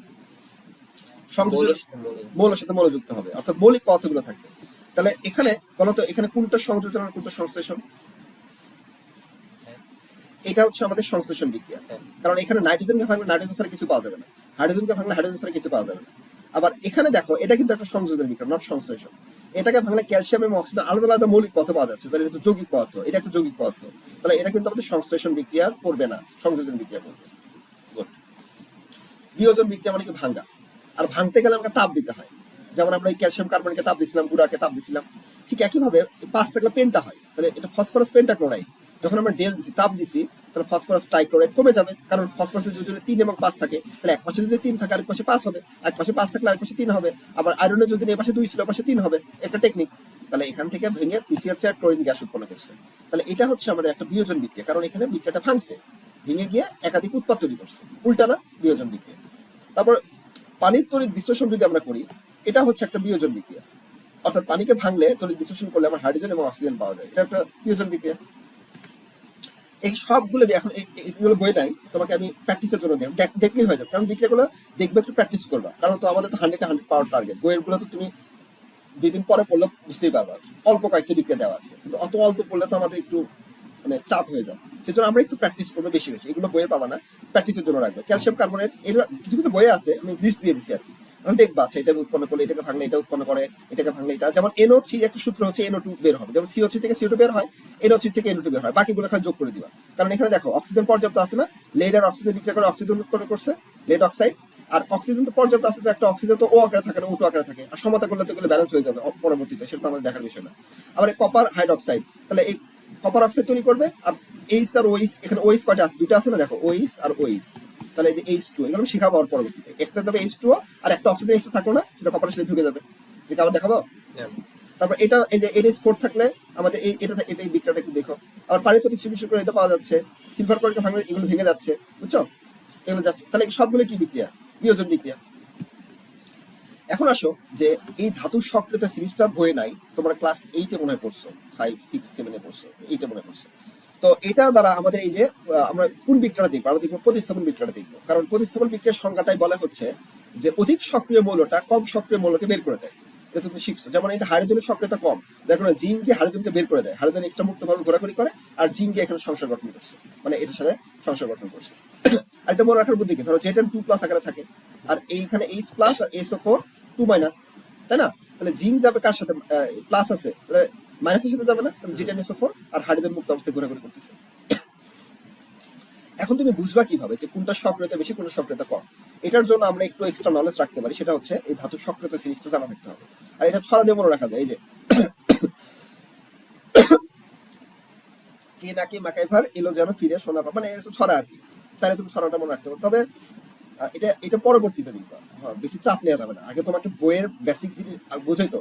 সংযোজন মৌলের সাথে মৌল যুক্ত হবে, অর্থাৎ মৌলিক পদার্থগুলো থাকবে। তাহলে এখানে বলতো, এখানে কোনটা সংযোজন আর কোনটা সংশ্লেষণ? এটা হচ্ছে আমাদের সংশ্লেষণ বিক্রিয়া, কারণ এখানে নাইট্রোজেনকে ভাঙলে নাইট্রোজেন ছাড়া কিছু পাওয়া যাবে না, হাইড্রোজেনকে ভাঙলে হাইড্রোজেন ছাড়া কিছু পাওয়া যাবে না। আবার এখানে দেখো, এটা কিন্তু একটা সংযোজন বিক্রিয়া, নট সংশ্লেষণ। এটাকে ভাঙলে ক্যালসিয়াম এবং অক্সিজেন আলাদা আলাদা মৌলিক পদার্থ পাওয়া যাচ্ছে, তাহলে এটা যৌগিক পদার্থ, এটা একটা যৌগিক পদার্থ, তাহলে এটা কিন্তু আমাদের সংশ্লেষণ বিক্রিয়া করবে না, সংযোজন বিক্রিয়া করবে। বিয়োজন বিক্রিয়া মানে কি ভাঙা, আর ভাঙতে গেলে আমাকে তাপ দিতে হয়, যেমন আমরা এই ক্যালসিয়াম কার্বনকে তাপ দিছিলাম, গুড়াকে তাপ দিছিলাম, ঠিক একইভাবে 5 থাকলে পেন্টা হয়, তাহলে এটা ফসফরাস পেন্টাক্লোরাইড। যখন আমরা ডেল দিছি, তাপ দিছি, তাহলে ফসফরাস ট্রাইক্লোরাইড কমে যাবে, কারণ ফসফরাসের যদি 3 এবং 5 থাকে, তাহলে এক পাশে যদি 3 থাকে আরেক পাশে 5 হবে, এক পাশে 5 থাকলে আরেক পাশে 3 হবে। আবার আয়রনের যদি এই পাশে 2 ছিল, পাশে 3 হবে, একটা টেকনিক। তাহলে এখান থেকে ভেঙে পিসিআর আর ক্লোরিন গ্যাস উৎপন্ন করছে। তাহলে এটা হচ্ছে আমাদের একটা বিয়োজন বিক্রিয়া, কারণ এখানে বিক্রিয়াটা ভাঙছে, ভেঙে গিয়ে একাধিক উৎপাদ তৈরি করছে, উল্টা না, বিয়োজন বিক্রিয়া। তারপর পানির তড়িৎ বিশ্লেষণ যদি আমরা করি, এটা হচ্ছে একটা বিয়োজন বিক্রিয়া, অর্থাৎ পানিকে ভাঙলে তড়িৎ বিশ্লেষণ করলে আমার হাইড্রোজেন এবং অক্সিজেন পাওয়া যায়, এটা একটা বিয়োজন বিক্রিয়া। এই সবগুলো এখন এগুলো বই নাই, তোমাকে আমি প্র্যাকটিসের জন্য দেখলেই হয়ে যাবে, কারণ বিক্রিয়াগুলো দেখবে, একটু প্র্যাকটিস করবা, কারণ তো আমাদের তো 100 পাওয়ার টার্গেট, বইয়ের গুলো তো তুমি 2 দিন পরে পড়লে বুঝতেই পারবা, অল্প কয়েকটা বিক্রিয়া দেওয়া আছে, কিন্তু অত অল্প পড়লে তো আমাদের একটু মানে চাপ হয়ে যায়। সেজন্য আমরা একটু প্র্যাকটিস করবো বেশি বেশি, এগুলো বইয়ে পাবা না, প্র্যাকটিসের জন্য রাখবে। ক্যালসিয়াম কার্বনেট এর কিছু কিছু বইয়ে আছে, আমি লিস্ট দিয়ে দিচ্ছি আর কি, তাহলে দেখবা আচ্ছা এটা উৎপন্ন করলে এটাকে ভাঙলে এটা উৎপন্ন করে, এটাকে ভাঙলে এটা, যেমন NO3 একটা সূত্র হচ্ছে NO2 বের হবে, যেমন CO3 থেকে CO2 বের হয়, NO3 থেকে NO2 বের হয়, বাকিগুলো খালি যোগ করে দিবা। কারণ এখানে দেখো অক্সিজেন পর্যাপ্ত আছে না, লেড আর অক্সিজেন বিক্রিয়া করে অক্সিজেন উৎপন্ন করছে, লেড অক্সাইড, আর অক্সিজেন তো পর্যাপ্ত আছে, একটা অক্সিজেন তো ও আকারে থাকে না, O2 আকারে থাকে, আর সমতা করলে তো এগুলো ব্যালেন্স হয়ে যাবে পরবর্তীতে, সেটা তো আমাদের দেখার বিষয় না। আবার কপার হাইড্রোক্সাইড, তাহলে এই কপার অক্সাইড তৈরি করবে, আর এইচ আর ওইস, এখানে ওইস কয়টা আছে, দুটো আছে না, দেখো ওইস আর ওইস, তাহলে এই যে H2 এগুলো আমি শিখাবো আর পরবর্তীতে, একটা যাবে H2 আর একটা অক্সিজেন এক্সট্রা থাকলো না, সেটা কপারের সাথে ঢুকে যাবে, এটা আবার দেখাবো। তারপর এটা এই যে NH4 থাকলে আমাদের এটা এই বিক্রিয়াটা একটু দেখো। আবার পানি তো ডিস্ট্রিবিউশন করে এটা পাওয়া যাচ্ছে, সিলভার ক্লোরাইড ভাঙলে এগুলো ভেঙে যাচ্ছে, বুঝছো, এগুলো জাস্ট, তাহলে সবগুলো কি বিক্রিয়া, বিয়োজন বিক্রিয়া। এখন আসো যে এই ধাতুর সক্রিয়তা সিরিজটা বইয়ে নাই, তোমরা ক্লাস 8 এ মনে হয় পড়ছো, 5 6 7 এ পড়ছো, 8 এ মনে হয় পড়ছো। তো এটা দ্বারা আমাদের এই যে আমরা কোন বিক্রিয়াটা দেখবো, আমরা দেখবো প্রতিস্থাপন বিক্রিয়াটা দেখবো, কারণ প্রতিস্থাপন বিক্রিয়ার সংজ্ঞাটাই বলা হচ্ছে যে অধিক সক্রিয় মৌলটা কম সক্রিয় মৌলকে বের করে দেয়। এটা তুমি শিখছো, যেমন এটা হাইড্রোজেনের সক্রিয়তা কম, দেখো না, জিঙ্কে হাইড্রোজেনকে বের করে দেয়, হাইড্রোজেন এক্সট্রা মুক্তভাবে ঘোরাঘুরি করে, আর জিঙ্কে এখানে সংসার গঠন করছে, মানে এটার সাথে সংসার গঠন করছে। আর এটা মনে রাখার বুদ্ধি কি, ধরো যেটা 2+ আকারে থাকে, আর এইখানে H+ আর SO4 2-, তাই না, তাহলে জিঙ্ক যাবে কার সাথে, প্লাস আছে, তাহলে মাইনাসের সাথে যাবে না, তাহলে G10SO4 আর হাইড্রোজেন মুক্ত অবস্থায় ঘোরাঘুরি করতেছে। এখন তুমি বুঝবা কিভাবে যে কোনটা সক্রিয়তা বেশি, কোনটা সক্রিয়তা কম, এটার জন্য আমরা একটু এক্সট্রা নলেজ রাখতে পারি, সেটা হচ্ছে এই ধাতুর সক্রিয়তা সিরিজটা জানা থাকতে হবে। আর এটা ছড়া দিয়ে মনে রাখা যায়, এই যে কে নাকি মাকাইভার এলো যেন ফিরে শোনা পাবা, মানে এটা ছড়া আর কি, চাইলে তুমি ছড়াটা মনে রাখতে পারো। তবে এটা পরবর্তীতে দেখবা, হ্যাঁ বেশি চাপ নেওয়া যাবে না, আগে তোমাকে বইয়ের বেসিক জিনিস বোঝাই তো,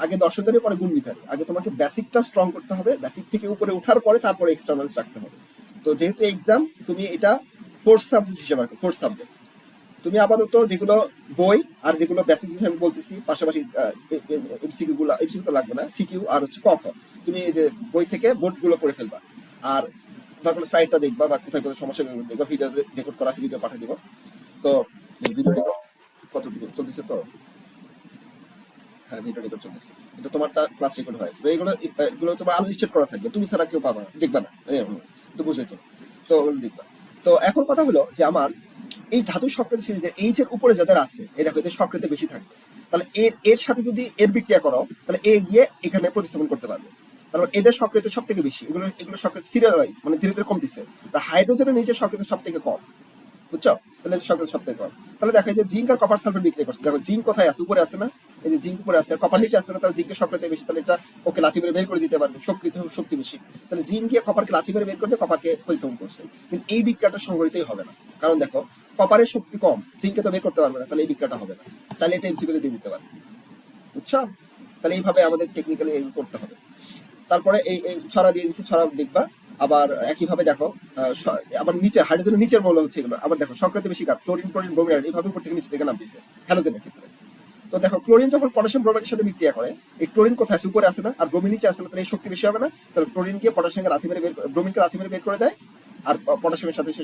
আগে দর্শকদের পরে গুণ বিচারি, আগে তোমাকে বেসিকটা স্ট্রং করতে হবে, বেসিক থেকে উপরে ওঠার পরে তারপরে এক্সটার্নালস রাখতে হবে। তো যেহেতু এক্সাম, তুমি এটা 4th সাবজেক্ট হিসেবে রাখো, 4th সাবজেক্ট। তুমি আপাতত যেগুলো বই আর যেগুলো বেসিক হিসেবে আমি বলতেছি, পাশাপাশি এমসিকিউ তো লাগবে না, সিকিউ আর হচ্ছে ক খ, তুমি এই যে বই থেকে বোর্ডগুলো পড়ে ফেলবা, আর ধরো স্লাইডটা দেখবা, বা কোথায় কোথায় সমস্যা দেখবা, ভিডিও রেকর্ড করা আছে, ভিডিও পাঠিয়ে দিব। তো ভিডিও কত চলতেছে, তো হ্যাঁ ভিডিও রেকর্ড চলতেছে, এটা তোমারটা ক্লাস রেকর্ড হয়েছে, এগুলো তোমার আনলিস্টেড করা থাকবে, তুমি ছাড়া কেউ পাবা না, দেখবা না, তো বুঝোই তো, তো দেখবা। তো এখন কথা হলো যে আমার এই ধাতু সক্রিয়তা সিরিজের H এর উপরে যাদের আছে, এই দেখো এদের সক্রিয়তা বেশি থাকবে, তাহলে এর সাথে যদি এর বিক্রিয়া করো, তাহলে এ গিয়ে এখানে প্রতিস্থাপন করতে পারবে, তারপর এদের সক্রিয়তা সব থেকে বেশি, এগুলো সক্রিয়তা সিরিয়াল ওয়াইজ, মানে ধীরে ধীরে কমতেছে, আর হাইড্রোজেনের নিচে সক্রিয়তা সব থেকে কম, বুঝছো, তাহলে সক্রিয়তা সব থেকে কম। তাহলে দেখো যে জিঙ্ক আর কপার সালফেট বিক্রিয়া করছে, দেখো জিঙ্ক কোথায় আছে, উপরে আছে না, এই যে জিঙ্ক উপরে আছে, আর কপার নিচে আছে না, তাহলে জিঙ্কের সক্রিয়তা বেশি, তাহলে এটা ওকে লাথি মেরে বের করে দিতে পারবে, শক্তি বেশি, তাহলে জিঙ্ক গিয়ে কপারকে লাথি মেরে বের করতে কপারকে পরিশ্রম করছে। কিন্তু এই বিক্রিয়াটা সংঘটিতই হবে না, কারণ দেখো কপারের শক্তি কম, জিঙ্কে তো বের করতে পারবে না, তাহলে এই বিক্রিয়াটা হবে না, তাহলে এটা এমসিকিউ দিয়ে দিতে পারবে, বুঝছো। তাহলে এইভাবে আমাদের টেকনিক্যালি করতে হবে। তারপরে এই ছড়া দিয়ে দিচ্ছি, ছড়া দেখবা। আবার একইভাবে দেখো আবার নিচে হাইড্রোজেনের নিচের মৌল হচ্ছে এগুলো, আবার দেখো সক্রিয়তা বেশি কার, ফ্লোরিন, ক্লোরিন, ব্রোমিন, এইভাবে উপর থেকে নিচে থেকে নামতেছে হ্যালোজেনের ক্ষেত্রে। তো দেখো ক্লোরিন যখন পটাশিয়াম ব্রোমাইডের সাথে বিক্রিয়া করে, এই ক্লোরিন কোথায় আছে, উপরে আছে না, আর ব্রোমিন নিচে আছে না, তাহলে এই শক্তি বেশি হবে না, তাহলে ক্লোরিন গিয়ে পটাশিয়ামকে লাথি মেরে ব্রোমিনকে লাথি মেরে বের করে দেয়, আর পটাশিয়ামের সাথে সে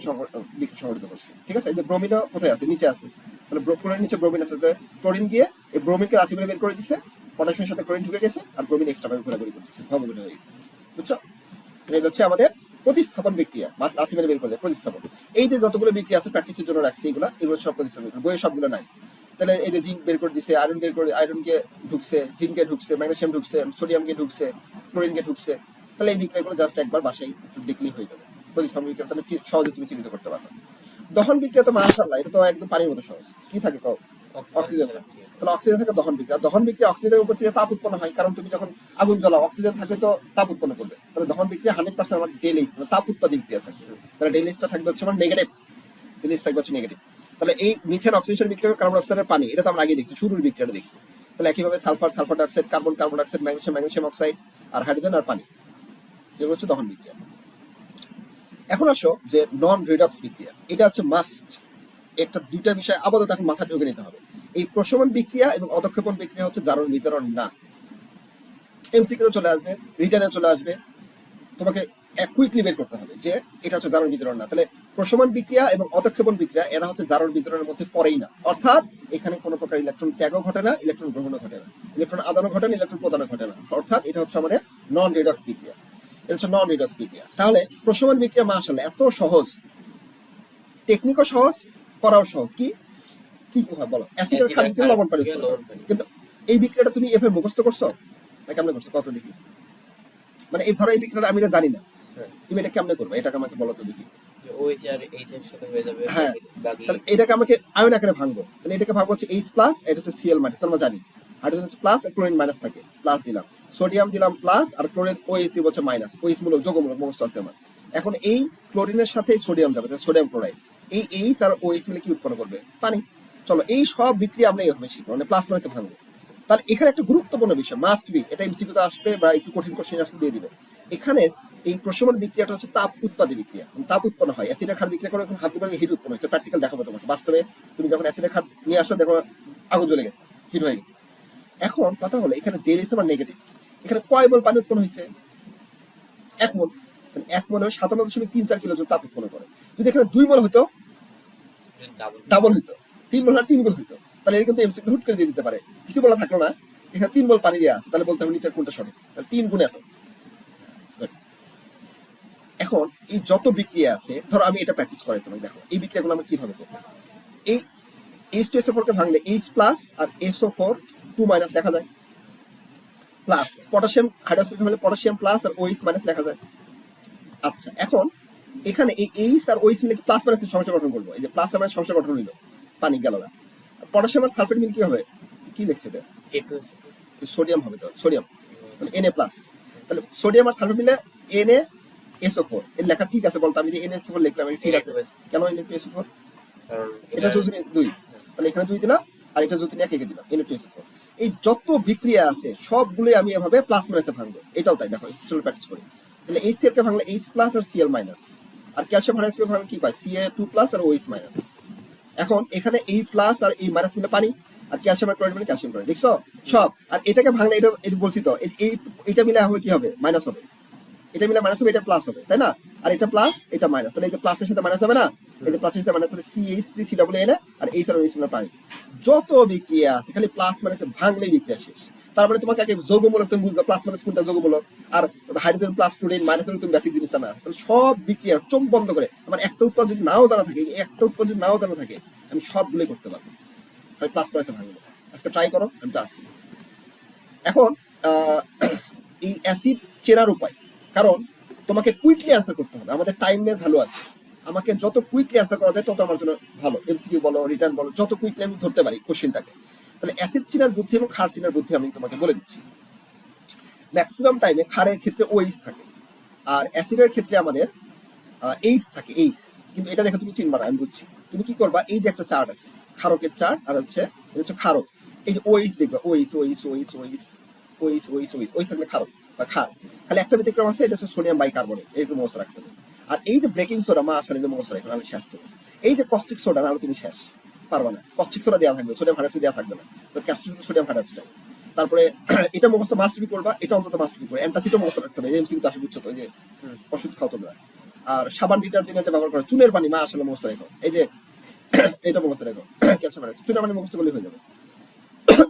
বিক্রিয়া সংঘটিত করছে, ঠিক আছে। এই যে ব্রোমিনও কোথায় আছে, নিচে আছে, তাহলে ক্লোরিন নিচে ব্রোমিন আছে, তাহলে ক্লোরিন গিয়ে এই ব্রোমিনকে লাথি মেরে বের করে দিচ্ছে, পটাশিয়ামের সাথে ক্লোরিন ঢুকে গেছে, আর ব্রোমিন এক্সট্রা ভাবে ঘোরাঘুরি করতেছে, ভবঘুরে হয়ে গেছে, বুঝছো। এটা হচ্ছে আমাদের প্রতিস্থাপন বিক্রিয়া, লাথি মেরে বের করে দেয়, প্রতিস্থাপন। এই যে যতগুলো বিক্রিয়া আছে প্র্যাকটিসের জন্য রাখছি, এগুলো সব প্রতিস্থাপন বিক্রিয়া, বইয়ে সবগুলো নাই। তাহলে এই যে জিঙ্ক বের করে দিছে, আয়রন বের করে, আয়রনকে ঢুকছে, জিঙ্কে ঢুকছে, ম্যাগনেসিয়াম ঢুকছে, সোডিয়ামকে ঢুকছে, ক্লোরিনকে ঢুকছে, তাহলে এই বিক্রিয়াগুলো জাস্ট একবার বাসায় একটু দেখলেই হয়ে যাবে, প্রতিস্থাপন বিক্রিয়া, তাহলে সহজে তুমি চিহ্নিত করতে পারবে। দহন বিক্রিয়া তো মাশাআল্লাহ, এটা তো একদম পানির মতো সহজ, কি থাকে অক্সিজেন থাকে, তাহলে অক্সিজেন থাকে দহন বিক্রিয়া, দহন বিক্রিয়া অক্সিজেনের উপস্থিতিতে তাপ উৎপন্ন হয়, কারণ তুমি যখন আগুন জ্বালাও অক্সিজেন থাকে তো তাপ উৎপন্ন করবে। তাহলে দহন বিক্রিয়া 100% আমার ডেলিস তাপ উৎপাদী বিক্রিয়া থাকবে। তাহলে ডেলিসটা থাকবে হচ্ছে আমার নেগেটিভ, ডেলিস থাকবে হচ্ছে নেগেটিভ। তাহলে এই মিথেন অক্সিডেশন বিক্রিয়া কার্বন ডাইঅক্সাইডের পানি, এটা তো আমরা আগে দেখছি, শুরুর বিক্রিয়াটা দেখছি। তাহলে একইভাবে sulphur, sulphur dioxide, carbon, carbon dioxide, magnesium, magnesium oxide, আর হাইড্রোজেন আর পানি, এগুলো হচ্ছে দহন বিক্রিয়া। এখন আসো যে নন রিডক্স বিক্রিয়া, এটা হচ্ছে মাস্ট একটা দুইটা বিষয় আপাতত এখন মাথা ঢুকে নিতে হবে। এই প্রশমন বিক্রিয়া এবং অধঃক্ষেপণ বিক্রিয়া হচ্ছে জারণ বিতরণ না। এমসিকিউ চলে আসবে, রিটার্নে চলে আসবে, তোমাকে কুইকলি বের করতে হবে যে এটা হচ্ছে জারণ বিতরণ না। তাহলে প্রশমন বিক্রিয়া এবং অধঃক্ষেপণ বিক্রিয়া এরা হচ্ছে জারণ বিতরণের মধ্যে পড়েই না, অর্থাৎ এখানে কোনো প্রকার ইলেকট্রন ত্যাগও ঘটে না, ইলেকট্রন গ্রহণও ঘটে না, ইলেকট্রন আদানও ঘটে না, ইলেকট্রন প্রদানও ঘটে না, অর্থাৎ এটা হচ্ছে আমাদের নন রিডক্স বিক্রিয়া। এটা হচ্ছে নন রিডক্স বিক্রিয়া। তাহলে প্রশমন বিক্রিয়া মাশাআল্লাহ এত সহজ, টেকনিকও সহজ, করাও সহজ। কি কি হয় বলো? অ্যাসিড আর ক্ষারকে লবণ পানি উৎপন্ন করে। কিন্তু এই বিক্রিয়াটা তুমি এভাবে মুখস্থ করছো না কেমনে করছো কত দেখি? মানে এই ধরো এই বিক্রিয়াটা আমি এটা জানি না, তুমি এটা কেমনে করবে? এটাকে আমাকে বলো তো দেখি। যে OH আর H একসাথে হয়ে যাবে, হ্যাঁ, বাকি তাহলে এটাকে আমাকে আয়ন আকারে ভাঙবো। তাহলে এটাকে ভাঙবো হচ্ছে H প্লাস, এটা হচ্ছে Cl মাইনাস। আমরা জানি হাইড্রোজেন হচ্ছে প্লাস আর ক্লোরিন মাইনাস থাকে, প্লাস দিলাম, সোডিয়াম দিলাম প্লাস আর ক্লোরিন OH দিব হচ্ছে মাইনাস। OH মূলক যৌগমূলক মুখস্থ আছে আমার। এখন এই ক্লোরিনের সাথে সোডিয়াম যাবে, সোডিয়াম ক্লোরাইড। এই H আর OH মিলে কি উৎপন্ন করবে? পানি। চলো এই সব বিক্রিয়া আমরা এইভাবে শিখবো, মানে প্লাস মাইনাসে ভাঙবো। তাহলে এখানে একটা গুরুত্বপূর্ণ বিষয় মাস্ট বি, এটা এমসিকিউতে আসবে বা একটু কঠিন কোশ্চেন আসলে দিয়ে দিবে। এখানে এই প্রশমন বিক্রিয়াটা হচ্ছে তাপ উৎপাদী বিক্রিয়া, তাপ উৎপন্ন হয়। অ্যাসিডের ক্ষার বিক্রিয়া করে হাত দিয়ে হিট উৎপন্ন হচ্ছে, প্র্যাকটিক্যাল দেখাবো তোমাকে। বাস্তবে তুমি যখন অ্যাসিডের ক্ষার নিয়ে আসো দেখো আগুন জ্বলে গেছে, হিট হয়ে গেছে। এখন কথা হলো এখানে ডেলিস আমার নেগেটিভ, এখানে কয় মোল পানি উৎপন্ন হয়েছে? 1 মোল। তাহলে 1 মোল 57.34 কিলো জুল তাপ উৎপন্ন করে। যদি এখানে 2 মোল হতো ডাবল হইতো, 3 মোল আর 3 গুণ হইতো। তাহলে এটা কিন্তু এমসিকিউ হুট করে দিয়ে দিতে পারে, কিছু বলা থাকলো না। এখানে 3 মোল পানি দেওয়া আছে, তাহলে বলতে হবে নিচের কোনটা সঠিক। তাহলে 3 গুণ এত। এখন এই যত বিক্রিয়া আছে, ধরো আমি এটা প্র্যাকটিস করাই তোমাকে, দেখো এই বিক্রিয়াগুলো আমরা কিভাবে করবো। এই H2SO4 কে ভাঙলে H প্লাস আর SO4 2 মাইনাস লেখা যায়, প্লাস পটাশিয়াম হাইড্রোক্সাইড ভাঙলে পটাশিয়াম প্লাস আর OH মাইনাস লেখা যায়। আচ্ছা, এখন এখানে এই H আর OH মিলে প্লাস মাইনাসের সংখ্যা গঠন করবো। এই যে প্লাস আর মাইনাস সংখ্যা গঠন হইলো, পানি গেল না। পটাশিয়াম আর সালফেট মিল কি হবে? কি লিখছে এটা? সোডিয়াম হবে, তো সোডিয়াম Na প্লাস। তাহলে সোডিয়াম আর সালফেট মিলে NaSO4 এর লেখা ঠিক আছে বলতো? আমি যে NaSO4 লিখলাম এটা ঠিক আছে কেন? Na2SO4 এটা যোজনী 2, তাহলে এখানে 2 দিলাম আর এটা যোজনী 1 দিলাম, Na2SO4। এই যত বিক্রিয়া আছে সবগুলোই আমি এভাবে প্লাস মাইনাসে ভাঙবো। এটাও তাই, দেখো চলো প্র্যাকটিস করি। তাহলে HCl কে ভাঙলে H প্লাস আর Cl মাইনাস, আর ক্যালসিয়াম হাইড্রোক্সাইড ভাঙলে কি পাই? Ca2 প্লাস আর OH মাইনাস। এখন এখানে এই প্লাস আর এই মাইনাস মিলে পানি, আর ক্যালসিয়াম আর ক্লোরাইড মিলে ক্যালসিয়াম ক্লোরাইড, দেখছো সব। আর এটাকে ভাঙলে এটা এটা বলছি তো, এটা মিলে হবে কি হবে? মাইনাস হবে। এটা মিলে মাইনাস হবে, এটা প্লাস হবে, তাই না? আর এটা প্লাস, এটা মাইনাস, তাহলে এটা প্লাসের সাথে মাইনাস হবে না? এটা প্লাসের সাথে মাইনাস, তাহলে CH3COONA আর H আর OH মিলে পানি। যত বিক্রিয়া আছে খালি প্লাস মাইনাসে ভাঙলেই বিক্রিয়া শেষ। তারপরে তোমাকে আগে যৌগমূলক তুমি বুঝবে প্লাস মাইনাস কোনটা যৌগমূলক, আর হাইড্রোজেন প্লাস ক্লোরিন মাইনাস তুমি বেসিক জিনিস না। তাহলে সব বিক্রিয়া চোখ বন্ধ করে, আমার একটা উৎপাদ যদি নাও জানা থাকে, একটা উৎপাদ যদি নাও জানা থাকে, আমি সবগুলোই করতে পারবো। আমি প্লাস মাইনাসে ভাঙবো। আজকে ট্রাই করো, আমি তো আসছি। এখন এই অ্যাসিড চেনার উপায়, কারণ তোমাকে কুইকলি অ্যান্সার করতে হবে, আমাদের টাইমের ভ্যালু আছে। আমাকে যত কুইকলি অ্যান্সার করা যায় তত আমার জন্য ভালো। এমসিকিউ বলো, রিটার্ন বলো, যত কুইকলি আমি ধরতে পারি কোশ্চেনটাকে। তাহলে অ্যাসিড চেনার বুদ্ধি এবং ক্ষার চেনার বুদ্ধি আমি তোমাকে বলে দিচ্ছি। ম্যাক্সিমাম টাইমে ক্ষারের ক্ষেত্রে OH থাকে, আর অ্যাসিডের ক্ষেত্রে আমাদের H থাকে, H। কিন্তু এটা দেখে তুমি চিনবা না, আমি বুঝছি। তুমি কি করবা, এই যে একটা চার্ট আছে ক্ষারকের চার্ট, আর হচ্ছে এটা হচ্ছে ক্ষারক। এই যে OH দেখবা, OH OH OH OH OH OH OH OH থাকলে ক্ষারক বা ক্ষার। খালি একটা ব্যতিক্রম আছে, এটা হচ্ছে সোডিয়াম বাইকার্বনেট, এরকম অবস্থা রাখতে হবে। আর এই যে ব্রেকিং সোডা, মা আসলে অবস্থা রাখবে, নাহলে শেষ হবে। এই যে কস্টিক সোডা, নাহলে তুমি শেষ পারবা না। কস্টিক সোডা দেওয়া থাকবে, সোডিয়াম হাইড্রোক্সাইড দেওয়া থাকবে না, তো ক্যাস্টিক সোডিয়াম হাইড্রোক্সাইড। তারপরে এটা মুখস্থ মাস্ট বি করবা, এটা অন্তত মাস্ট বি করবে। অ্যান্টাসিডও মুখস্থ রাখতে হবে, এমসিকিউ তো আসে, বুঝছো তো? এই যে ওষুধ খাও তোমরা। আর সাবান ডিটারজেন্ট ব্যবহার করো, চুনের পানি মা আসলে মুখস্থ রেখো। এই যে এটা মুখস্থ রেখো, ক্যালসিয়াম হাইড্রোক্সাইড, চুনের পানি মুখস্থ করলে হয়ে যাবে।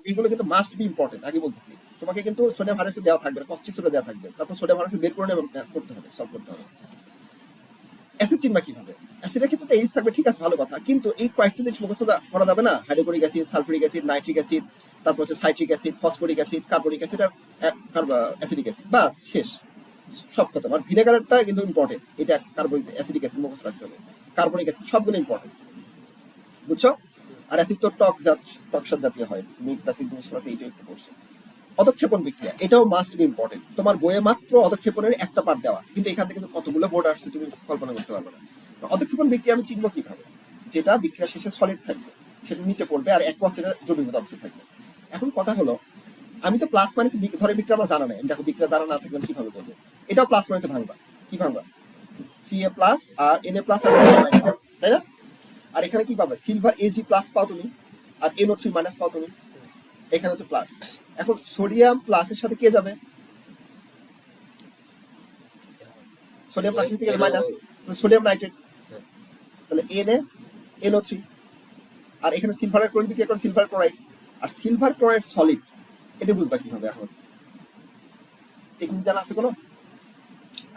এগুলো কিন্তু মাস্ট বি ইম্পর্টেন্ট, আগে বলতেছি। তোমাকে কিন্তু সোডিয়াম হাইড্রোক্সাইড দেওয়া থাকবে, কস্টিক সোডা দেওয়া থাকবে, তারপর সোডিয়াম হাইড্রোক্সাইড বের করে করতে হবে, সলভ করতে হবে। অ্যাসিড চিনবা কিভাবে? অ্যাসিডের ক্ষেত্রে তো H থাকবে, ঠিক আছে, ভালো কথা, কিন্তু এই কয়েকটা জিনিস মুখস্থ করা যাবে না। Hydrochloric acid, sulphuric acid, nitric acid, তারপর হচ্ছে citric acid, phosphoric acid, carbonic acid আর অ্যাসিডিক অ্যাসিড, বাস শেষ, সব কথা। আর ভিনেগারটা কিন্তু ইম্পর্টেন্ট, এটা অ্যাসিডিক অ্যাসিড মুখস্থ রাখতে হবে। কার্বনিক অ্যাসিড সবগুলো ইম্পর্টেন্ট, বুঝছো? আর অ্যাসিড তো টকসার জাতীয় হয়, তুমি বেসিক জিনিস ক্লাসে এইটা একটু পড়ছো। অধক্ষেপণ বিক্রিয়া এটাও মাস্ট বি ইম্পর্টেন্ট। তোমার বইয়ে মাত্র অধক্ষেপণের একটা পার্ট দেওয়া আছে, কিন্তু এখান থেকে কিন্তু কতগুলো বোর্ড আসছে তুমি কল্পনা করতে পারবে না। অধক্ষেপণ বিক্রিয়া আমি চিনব কিভাবে? যেটা বিক্রিয়া শেষে সলিড থাকবে সেটা নিচে পড়বে আর এক সেটা দ্রবীভূত অবস্থায় থাকবে। এখন কথা হলো, আমি তো প্লাস মাইনাস ধরে বিক্রিয়া আমার জানা নাই, আমি দেখো বিক্রিয়া জানা না থাকলে আমি কিভাবে করবো? এটাও প্লাস মাইনাসে ভাঙবা, কি ভাঙবা? Ca প্লাস আর Na প্লাস আর Cl মাইনাস, তাই না? আর এখানে কি পাবে? সিলভার Ag প্লাস পাও তুমি, আর NO3 মাইনাস পাও তুমি, এখানে হচ্ছে প্লাস। এখন সোডিয়াম প্লাসের সাথে কে যাবে? সোডিয়াম প্লাসের সাথে গেলে মাইনাস, সোডিয়াম নাইট্রেট, তাহলে NaNO3। আর এখানে সিলভারের ক্লোরিন বিক্রিয়া করে সিলভার ক্লোরাইড, আর সিলভার ক্লোরাইড সলিড, এটা বুঝবা কিভাবে? এখন টেকনিক জানা আছে কোনো?